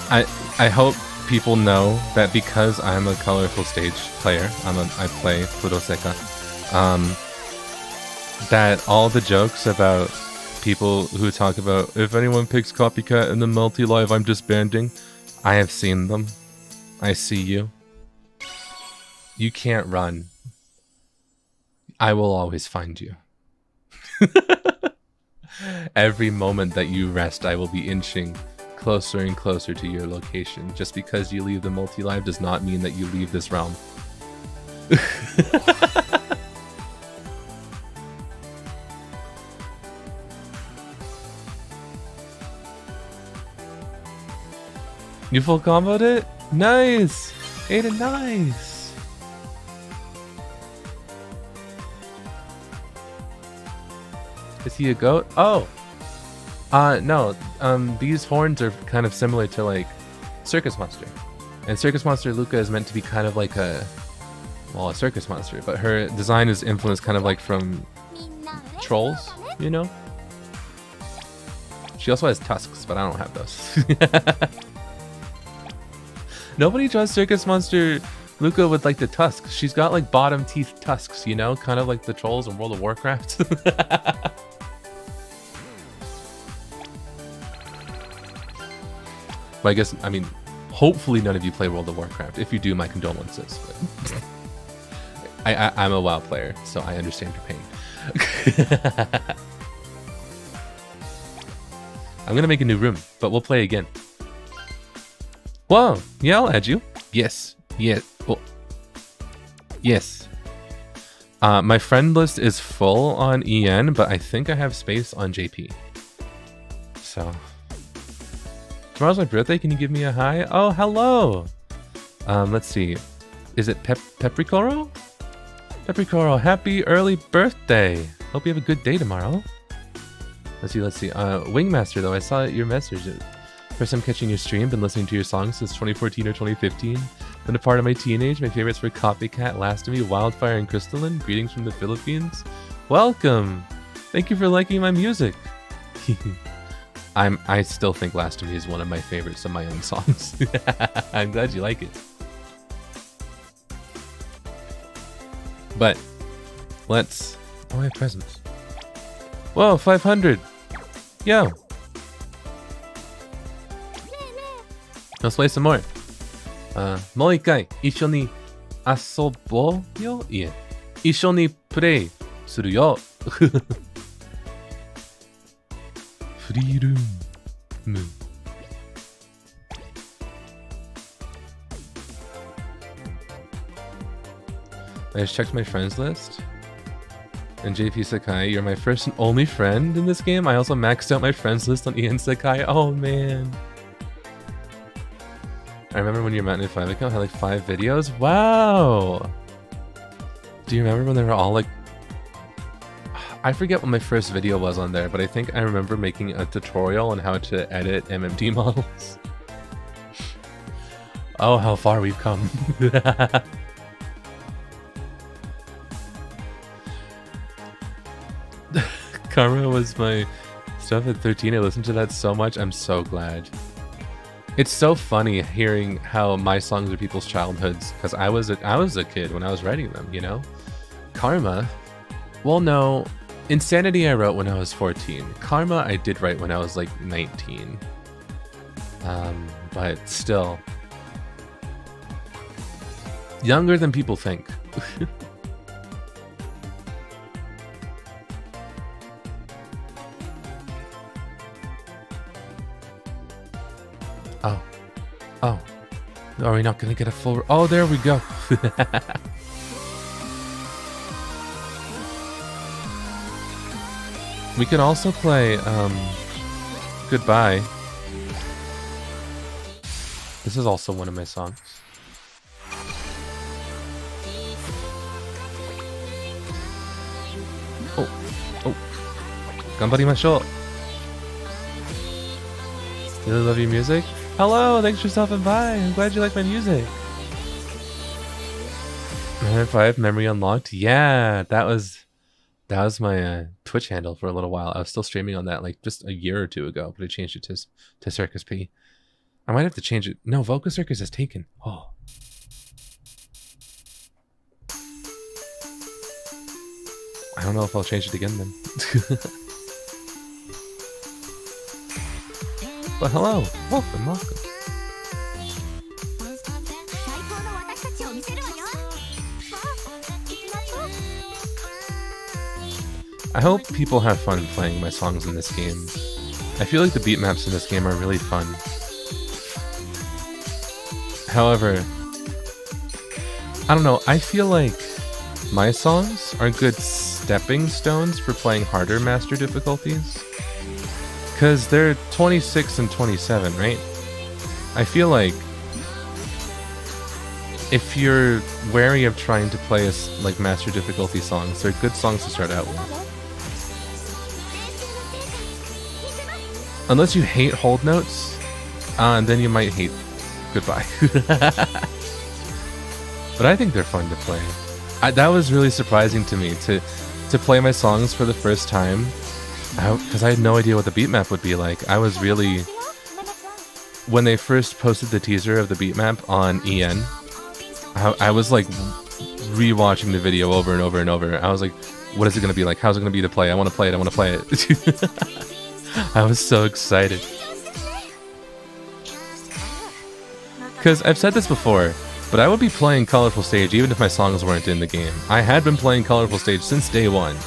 I hope people know that because I'm a colorful stage player, I play Puro Seka, that all the jokes about people who talk about, if anyone picks Copycat in the multi-live, I'm disbanding, I have seen them. I see you. You can't run. I will always find you. Every moment that you rest, I will be inching closer and closer to your location. Just because you leave the multi-live does not mean that you leave this realm. You full comboed it? Nice! Aiden, nice! Is he a goat? Oh! No. These horns are kind of similar to, like, Circus Monster. And Circus Monster Luca is meant to be kind of like a circus monster, but her design is influenced kind of like from trolls, you know? She also has tusks, but I don't have those. Nobody draws Circus Monster Luca with, like, the tusks. She's got, like, bottom teeth tusks, you know? Kind of like the trolls in World of Warcraft. But I guess, I mean, hopefully none of you play World of Warcraft. If you do, my condolences. But I'm a WoW player, so I understand your pain. I'm gonna make a new room, but we'll play again. Whoa, yeah, I'll add you. Yes, yes, oh. Yes. My friend list is full on EN, but I think I have space on JP. So... Tomorrow's my birthday, can you give me a hi? Oh, hello! Let's see. Is it Pepricoro? Pepricoro, happy early birthday! Hope you have a good day tomorrow. Let's see. Wingmaster, though, I saw your message. First time catching your stream, been listening to your songs since 2014 or 2015. Been a part of my teenage. My favorites were Copycat, Blasphemy, Wildfire, and Crystalline. Greetings from the Philippines. Welcome! Thank you for liking my music. I still think Blasphemy is one of my favorites of my own songs. I'm glad you like it. But let's... Oh, I have presents. Whoa, 500! Yo! Let's play some more. もう一回一緒に遊ぼうよ。いえ、一緒にプレイするよ。フリールーム。I just checked my friends list. And JP Sekai, you're my first and only friend in this game. I also maxed out my friends list on Ian Sekai. Oh man. I remember when your Mountain 5 account had like 5 videos. Wow. Do you remember when they were all like... I forget what my first video was on there, but I think I remember making a tutorial on how to edit MMD models. Oh, how far we've come. Karma was my stuff at 13. I listened to that so much. I'm so glad. It's so funny hearing how my songs are people's childhoods, because I was a kid when I was writing them, you know? Karma, well, no, Insanity I wrote when I was 14. Karma I did write when I was like 19. But still, younger than people think. Oh, are we not gonna get a full... Oh, there we go. We could also play Goodbye. This is also one of my songs. Oh, ganbarimashou. Really love your music. Hello, thanks for stopping by. I'm glad you like my music. 5 memory unlocked. Yeah, that was my Twitch handle for a little while. I was still streaming on that like just a year or two ago, but I changed it to CircusP. I might have to change it. No, Vocal Circus is taken. Oh. I don't know if I'll change it again then. But hello, welcome. I hope people have fun playing my songs in this game. I feel like the beat maps in this game are really fun. However, I don't know, I feel like my songs are good stepping stones for playing harder master difficulties. Because they're 26 and 27, right? I feel like if you're wary of trying to play like master difficulty songs, they're good songs to start out with. Unless you hate hold notes, and then you might hate Goodbye. But I think they're fun to play. That was really surprising to me to play my songs for the first time, because I had no idea what the beat map would be like. I was really... When they first posted the teaser of the beat map on EN, I was like rewatching the video over and over and over. I was like, what is it going to be like? How's it going to be to play? I want to play it. I want to play it. I was so excited. Because I've said this before, but I would be playing Colorful Stage even if my songs weren't in the game. I had been playing Colorful Stage since day one.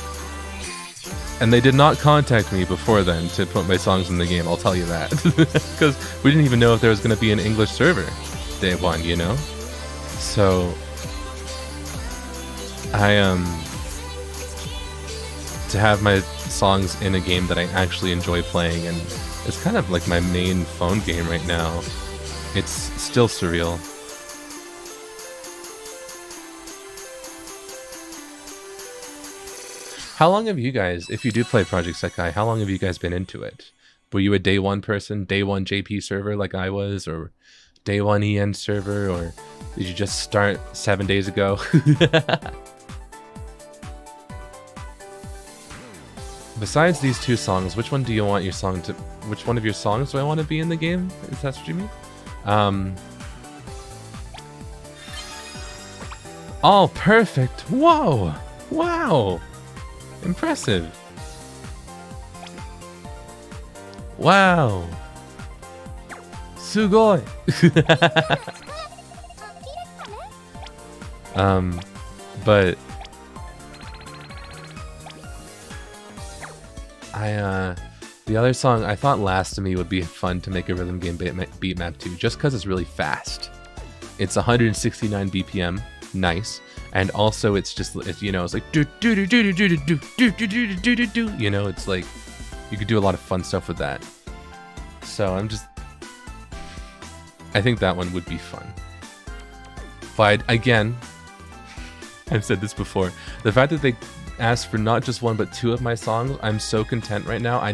And they did not contact me before then to put my songs in the game, I'll tell you that. Because we didn't even know if there was going to be an English server day one, you know? So, to have my songs in a game that I actually enjoy playing, and it's kind of like my main phone game right now, it's still surreal. How long have you guys, if you do play Project Sekai, how long have you guys been into it? Were you a day one person, day one JP server like I was, or day one EN server, or did you just start 7 days ago? Besides these two songs, which one do you want your song to... Which one of your songs do I want to be in the game? If that's what you mean? Oh, perfect! Whoa! Wow! Impressive! Wow! Sugoi! But... the other song, I thought Last to Me would be fun to make a rhythm game beat map to, just because it's really fast. It's 169 BPM, nice, And also it's just, you know, it's like do do do do do do do do do do do do do. You know, it's like you could do a lot of fun stuff with that. So I think that one would be fun. But again, I've said this before, the fact that they asked for not just one but two of my songs, I'm so content right now. I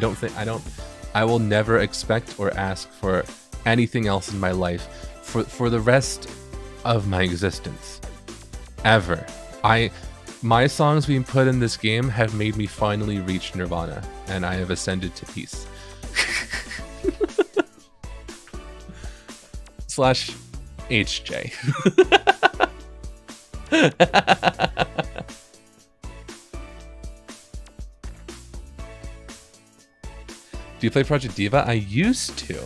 will never expect or ask for anything else in my life for the rest of my existence. Ever. My songs being put in this game have made me finally reach Nirvana, and I have ascended to peace. / HJ. Do you play Project Diva? I used to.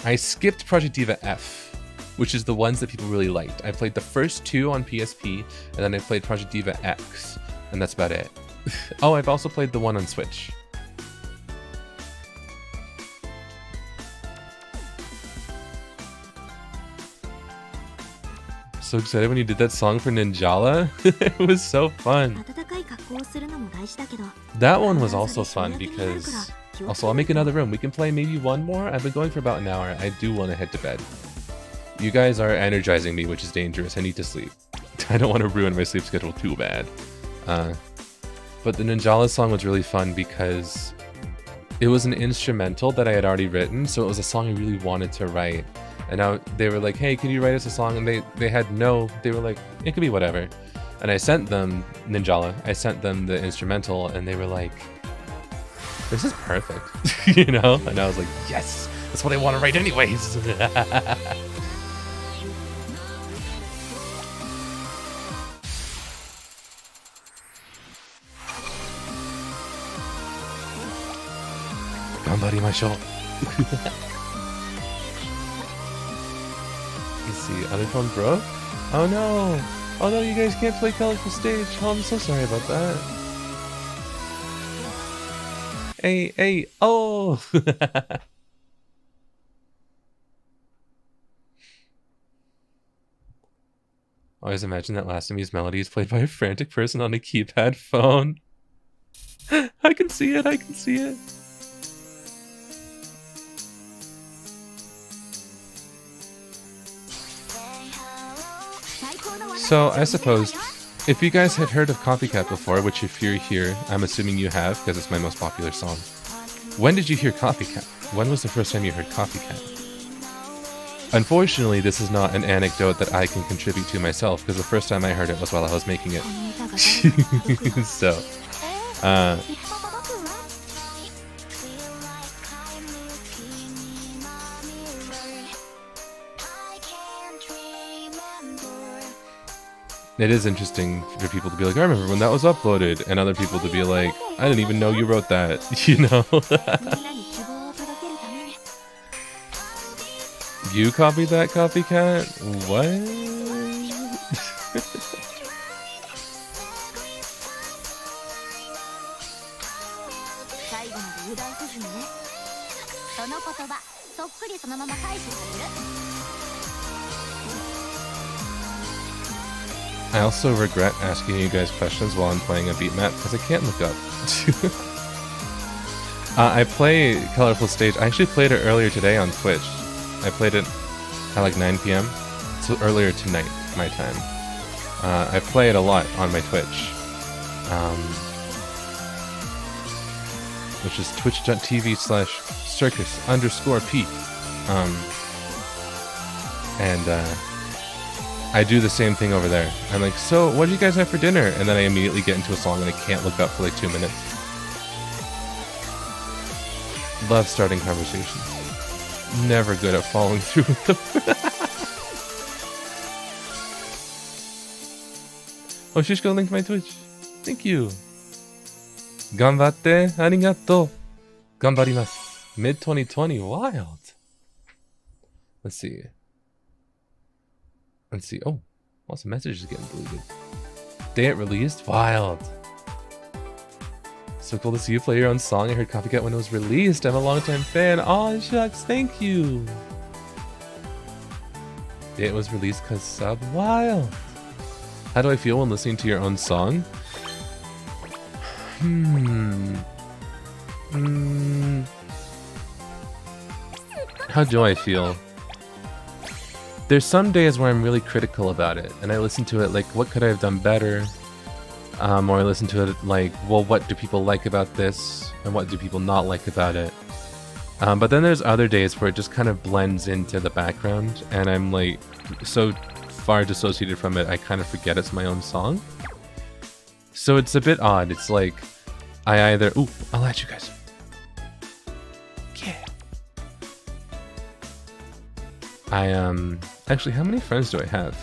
I skipped Project Diva F, which is the ones that people really liked. I played the first two on PSP, and then I played Project Diva X, and that's about it. Oh, I've also played the one on Switch. So excited when you did that song for Ninjala. It was so fun. That one was also fun because... Also, I'll make another room. We can play maybe one more. I've been going for about an hour. I do want to head to bed. You guys are energizing me, which is dangerous. I need to sleep. I don't want to ruin my sleep schedule too bad. But the Ninjala song was really fun because it was an instrumental that I had already written, so it was a song I really wanted to write. And now they were like, hey, can you write us a song? And they were like, it could be whatever. And I sent them Ninjala. I sent them the instrumental, and they were like, this is perfect, you know? And I was like, yes, that's what I want to write anyways. Ganbarimashou. Let's see, other phone broke? Oh no! Oh no, you guys can't play Colorful Stage. Oh, I'm so sorry about that. Hey, oh! Always imagine that last Amy's melody is played by a frantic person on a keypad phone. I can see it, I can see it. So, I suppose, if you guys had heard of Copycat before, which if you're here, I'm assuming you have, because it's my most popular song. When did you hear Copycat? When was the first time you heard Copycat? Unfortunately, this is not an anecdote that I can contribute to myself, because the first time I heard it was while I was making it. So, it is interesting for people to be like, I remember when that was uploaded, and other people to be like, I didn't even know you wrote that, you know? You copied that, Copycat? What? I also regret asking you guys questions while I'm playing a beat map because I can't look up. I play Colorful Stage. I actually played it earlier today on Twitch. I played it at like 9 p.m. So earlier tonight, my time. I play it a lot on my Twitch. Which is twitch.tv/circus_p. I do the same thing over there. I'm like, so what do you guys have for dinner? And then I immediately get into a song and I can't look up for like 2 minutes. Love starting conversations. Never good at following through with them. Oh, she's gonna link my Twitch. Thank you. Ganbatte, arigato. Ganbarimasu. Mid 2020, wild. Let's see. Let's see. Oh, lots of messages getting deleted. Day it released? Wild. So cool to see you play your own song. I heard Copycat when it was released. I'm a longtime fan. Aw, shucks. Thank you. Day it was released because sub. Wild. How do I feel when listening to your own song? How do I feel? There's some days where I'm really critical about it, and I listen to it like, what could I have done better? Or I listen to it like, well, what do people like about this, and what do people not like about it? But then there's other days where it just kind of blends into the background, and I'm like so far dissociated from it, I kind of forget it's my own song. So it's a bit odd. It's like, I either... Ooh, I'll at you guys. Yeah. Actually, how many friends do I have?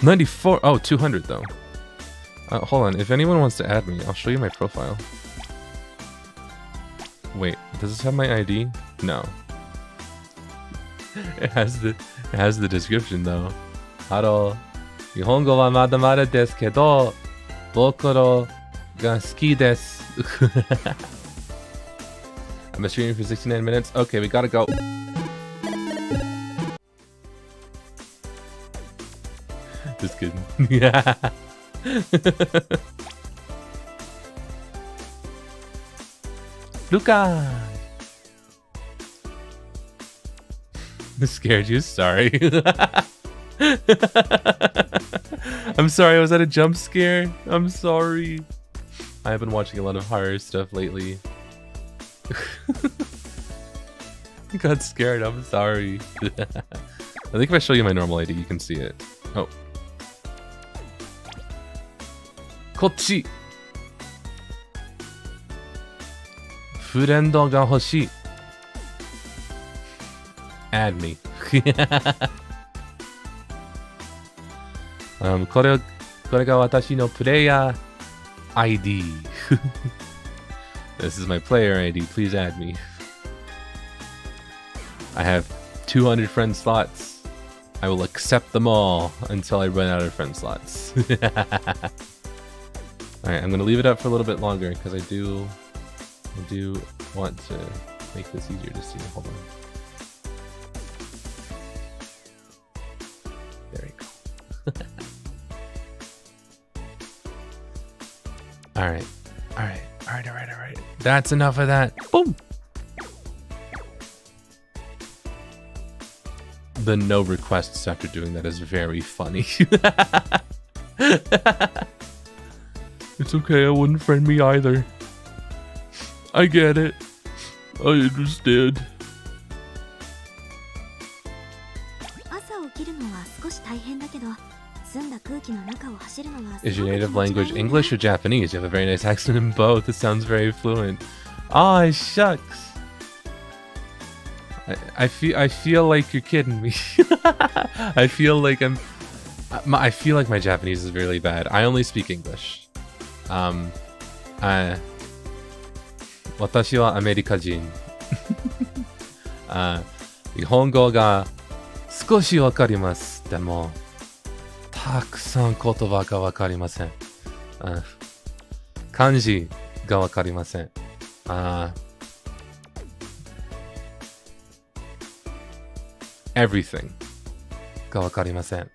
94. Oh, 200 though. Hold on. If anyone wants to add me, I'll show you my profile. Wait, does this have my ID? No. It has the description though. Hello. 日本語はまだまだですけど、僕が好きです。I'm streaming for 69 minutes. Okay, we gotta go. Just kidding. Yeah. Luca! I scared you, sorry. I'm sorry, I was at a jump scare. I'm sorry. I have been watching a lot of horror stuff lately. I got scared, I'm sorry. I think if I show you my normal ID, you can see it. Oh. こっち。フレンドが欲しい。Add me. これが私のプレイヤー ID. This is my player ID. Please add me. I have 200 friend slots. I will accept them all until I run out of friend slots. Alright, I'm gonna leave it up for a little bit longer because I do want to make this easier to see. Hold on. There we go. Alright. That's enough of that. Boom! The no requests after doing that is very funny. It's okay, I wouldn't friend me either. I get it. I understand. Is your native language English or Japanese? You have a very nice accent in both. It sounds very fluent. Ah, shucks. I feel like you're kidding me. I feel like my Japanese is really bad. I only speak English. 私はアメリカ人。日本語が少しわかります。でも、たくさん言葉がわかりません。漢字がわかりません。everything がわかりません。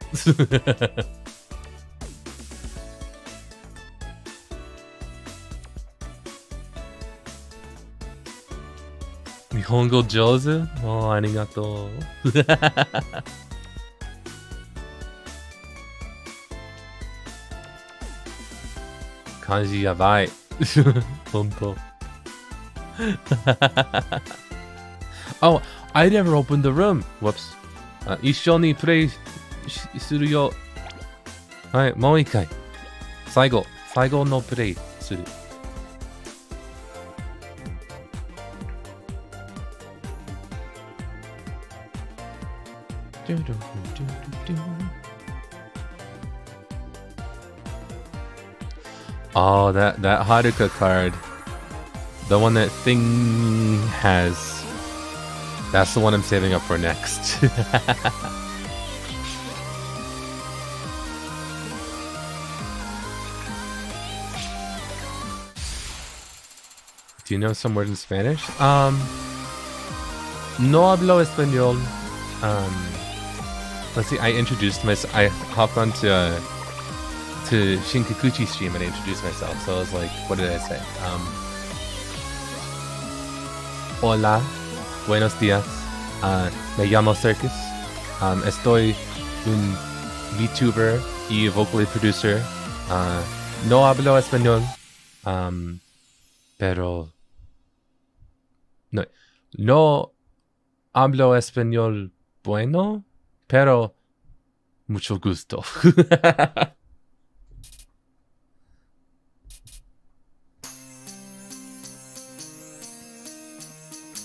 日本語上手？おー、ありがとう。漢字やばい。本当。Oh, I never opened the room. Whoops. 一緒にプレイするよ。はい、もう一回。最後のプレイする。Oh, that Haruka card. The one that Thing has. That's the one I'm saving up for next. Do you know some words in Spanish? No hablo español. let's see, I introduced myself. I hopped onto to Shinkakuchi's stream and I introduced myself. So I was like, what did I say? Hola, buenos días. Me llamo Circus. Estoy un VTuber y vocal producer. No hablo español. Pero no hablo español bueno, pero mucho gusto.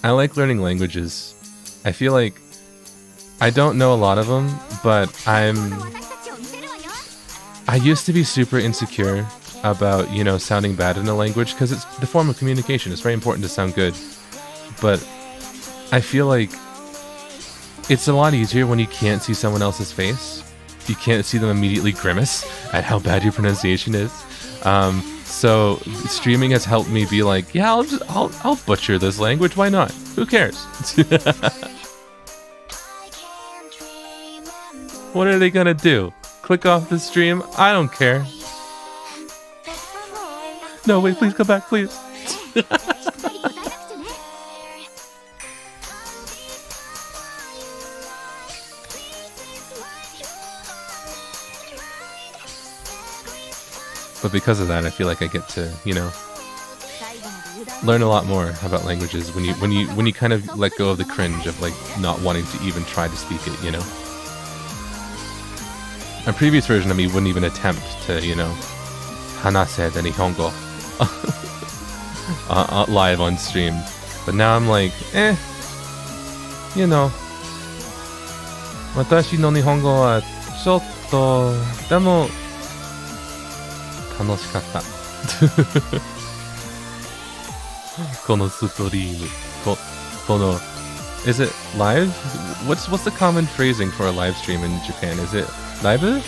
I like learning languages. I feel like I don't know a lot of them, but I used to be super insecure about, you know, sounding bad in a language because it's the form of communication. It's very important to sound good. But I feel like it's a lot easier when you can't see someone else's face. You can't see them immediately grimace at how bad your pronunciation is. So streaming has helped me be like, yeah, I'll butcher this language. Why not? Who cares? What are they gonna do? Click off the stream? I don't care. No, wait, please come back, please. But because of that, I feel like I get to, you know, learn a lot more about languages when you kind of let go of the cringe of like not wanting to even try to speak it, you know. A previous version of me wouldn't even attempt to, you know, hanase de nihongo live on stream. But now I'm like, you know, watashi no nihongo wa chotto demo 楽しかった。このストリーム。この Is it live? What's the common phrasing for a live stream in Japan? Is it live?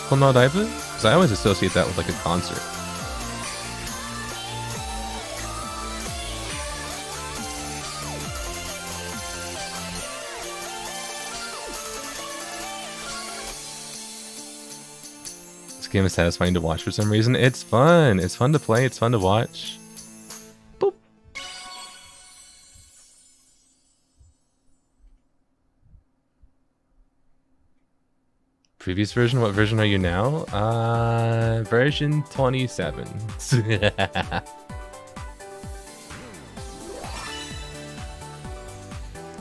このライブ? Because I always associate that with like a concert. Game is satisfying to watch for some reason. It's fun. It's fun to play. It's fun to watch. Boop. Previous version? What version are you now? Version 27.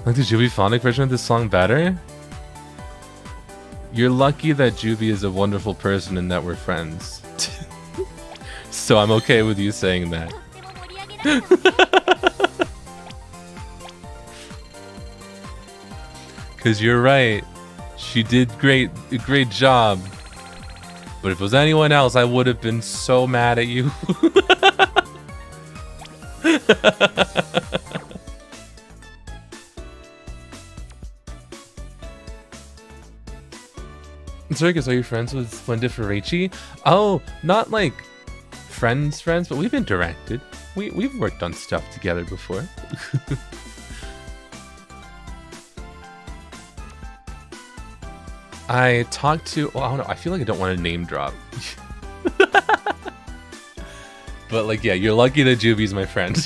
Like the Jubiphonic version of this song better? You're lucky that Juby is a wonderful person and that we're friends. So I'm okay with you saying that. Cause you're right. She did a great job. But if it was anyone else, I would have been so mad at you. Circus, are you friends with Splendid Ferraichi? Oh, not like friends, but we've interacted. We've worked on stuff together before. I talked to... Oh, I don't know. I feel like I don't want to name drop. But like, yeah, you're lucky that Juby's my friend.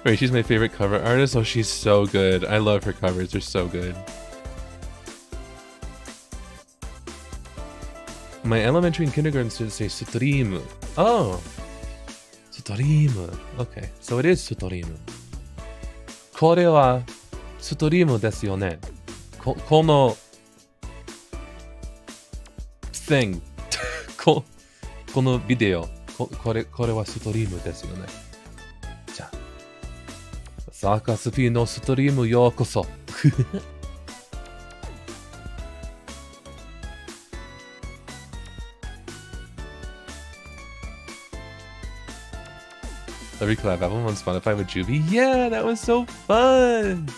Right, she's my favorite cover artist. Oh, she's so good. I love her covers. They're so good. My elementary and kindergarten students say Sutorimu. Oh! Sutorimu. Okay, so it is Sutorimu. これは Sutorimu ですよね。この thing このビデオこれはストリームですよね。じゃあCircusPのストリームようこそ。Every collab album on Spotify with Juby? Yeah, that was so fun!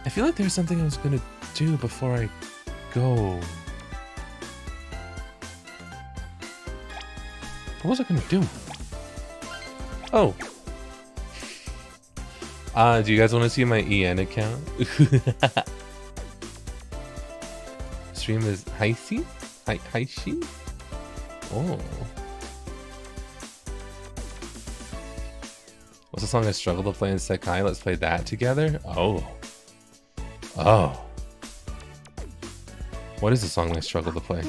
I feel like there's something I was gonna do before I go. What was I gonna do? Oh. Do you guys want to see my EN account? Stream is Heishi? Heishi? Oh. What's the song I struggle to play in Sekai? Let's play that together? Oh. Oh. What is the song I struggle to play?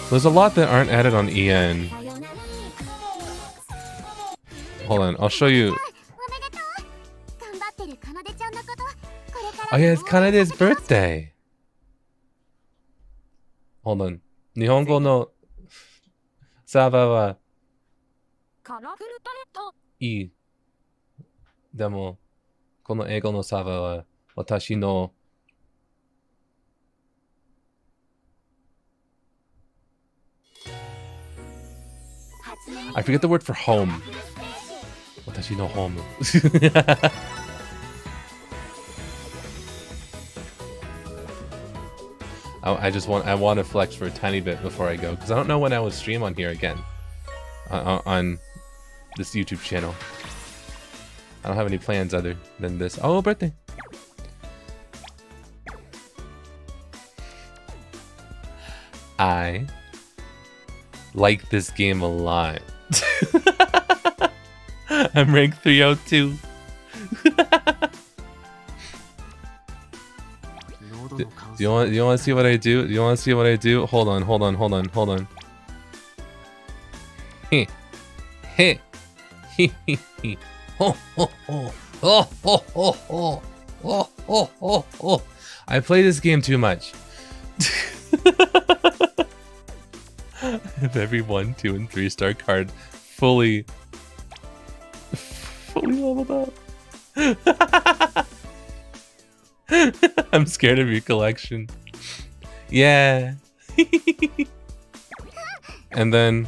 There's a lot that aren't added on EN. Hold on, I'll show you. Oh yeah, it's Kanade's birthday. Hold on. Nihongo no Saba wa ii. Demo, kono eigo no Saba wa watashi no I forget the word for home. Watashi no home. I want to flex for a tiny bit before I go, because I don't know when I will stream on here again. On this YouTube channel. I don't have any plans other than this. Oh, birthday! I like this game a lot. I'm rank 302. Do you want to see what I do? Do you want to see what I do? Hold on. Heh. Heh. Heh. Oh, oh, oh. Oh, oh, oh, oh. Oh, oh, oh, oh. I play this game too much. I have every 1, 2, and 3 star card fully leveled up. I'm scared of your collection. Yeah. And then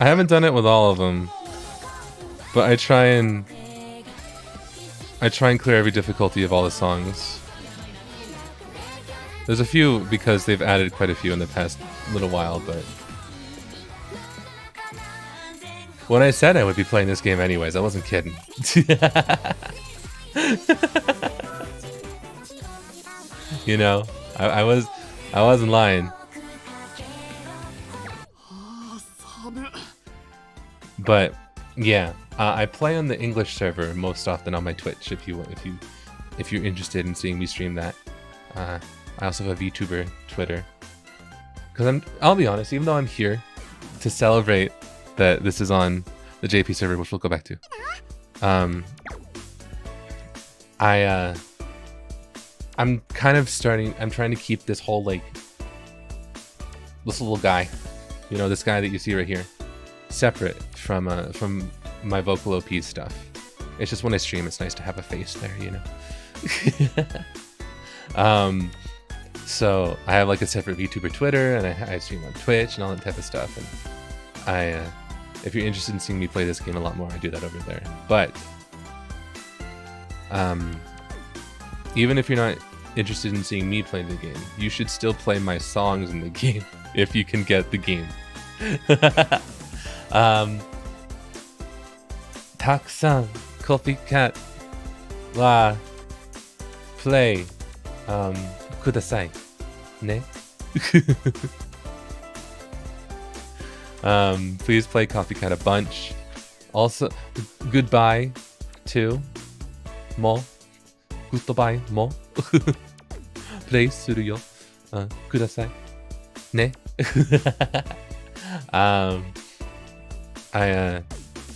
I haven't done it with all of them, but I try and clear every difficulty of all the songs. There's a few because they've added quite a few in the past little while, but when I said I would be playing this game anyways, I wasn't kidding. You know, I wasn't lying. But yeah, I play on the English server most often on my Twitch. If you're interested in seeing me stream that, I also have a VTuber Twitter. Because I'll be honest, even though I'm here to celebrate that this is on the JP server, which we'll go back to, I'm kind of I'm trying to keep this whole, like, this little guy, you know, this guy that you see right here, separate from my vocal OP stuff. It's just when I stream, it's nice to have a face there, you know. So I have like a separate VTuber Twitter, and I stream on Twitch and all that type of stuff. And if you're interested in seeing me play this game a lot more, I do that over there. But even if you're not interested in seeing me play the game, you should still play my songs in the game if you can get the game. Takusan Copycat wa play kudasai ne. Please play Copycat a bunch. Also, goodbye to mo. Goodbye mo. Play suru yo. Kudasai ne.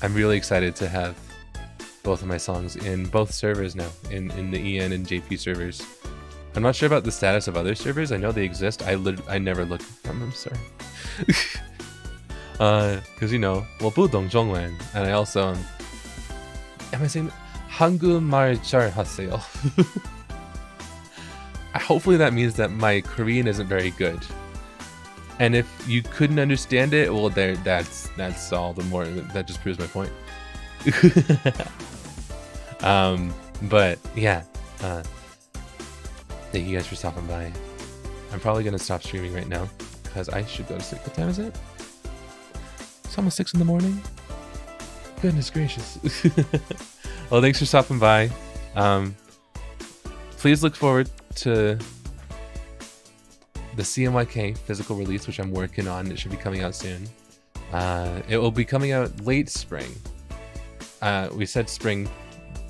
I'm really excited to have both of my songs in both servers now, in the EN and JP servers. I'm not sure about the status of other servers. I know they exist. I never look from them, sorry. Because, you know, well, Budong Zhongwen, and I also, am I saying Hangul 잘 하세요? Hopefully that means that my Korean isn't very good. And if you couldn't understand it, well, that's all the more, that just proves my point. But yeah, thank you guys for stopping by. I'm probably gonna stop streaming right now because I should go to sleep. What time is it? It's almost 6 in the morning. Goodness gracious. Well, thanks for stopping by. Please look forward to the CMYK physical release, which I'm working on. It should be coming out soon. It will be coming out late spring. We said spring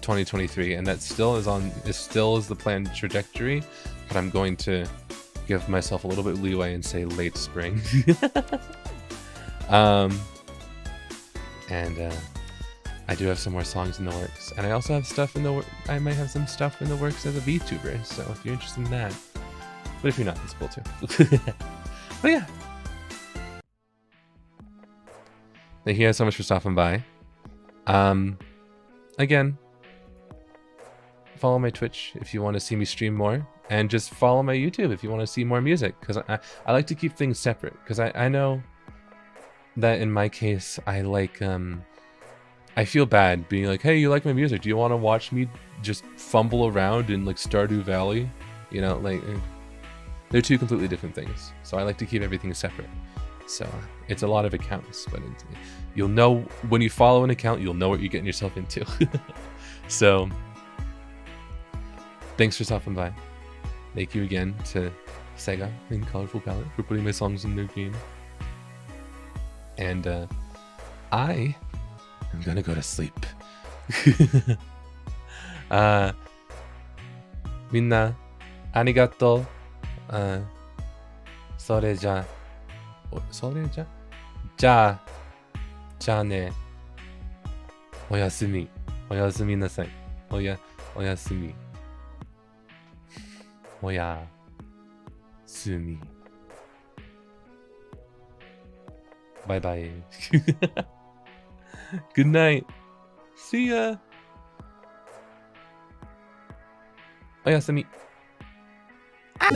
2023, and that still is the planned trajectory, but I'm going to give myself a little bit leeway and say late spring. I do have some more songs in the works, and I also have stuff in the I might have some stuff in the works as a VTuber, so if you're interested in that. But if you're not, it's cool too. But yeah. Thank you guys so much for stopping by. Again, follow my Twitch if you want to see me stream more, and just follow my YouTube if you want to see more music, because I like to keep things separate, because I know that in my case I like I feel bad being like, hey, you like my music, do you want to watch me just fumble around in like Stardew Valley? You know, like they're two completely different things, so I like to keep everything separate. So it's a lot of accounts, but you'll know when you follow an account, you'll know what you're getting yourself into. So thanks for stopping by. Thank you again to Sega and Colorful Palette for putting my songs in their game. And I am gonna go to sleep. みんなありがとう。それじゃあね。おやすみなさい。おやすみ。おやすみ。Bye bye. Good night. See ya. おやすみ。あ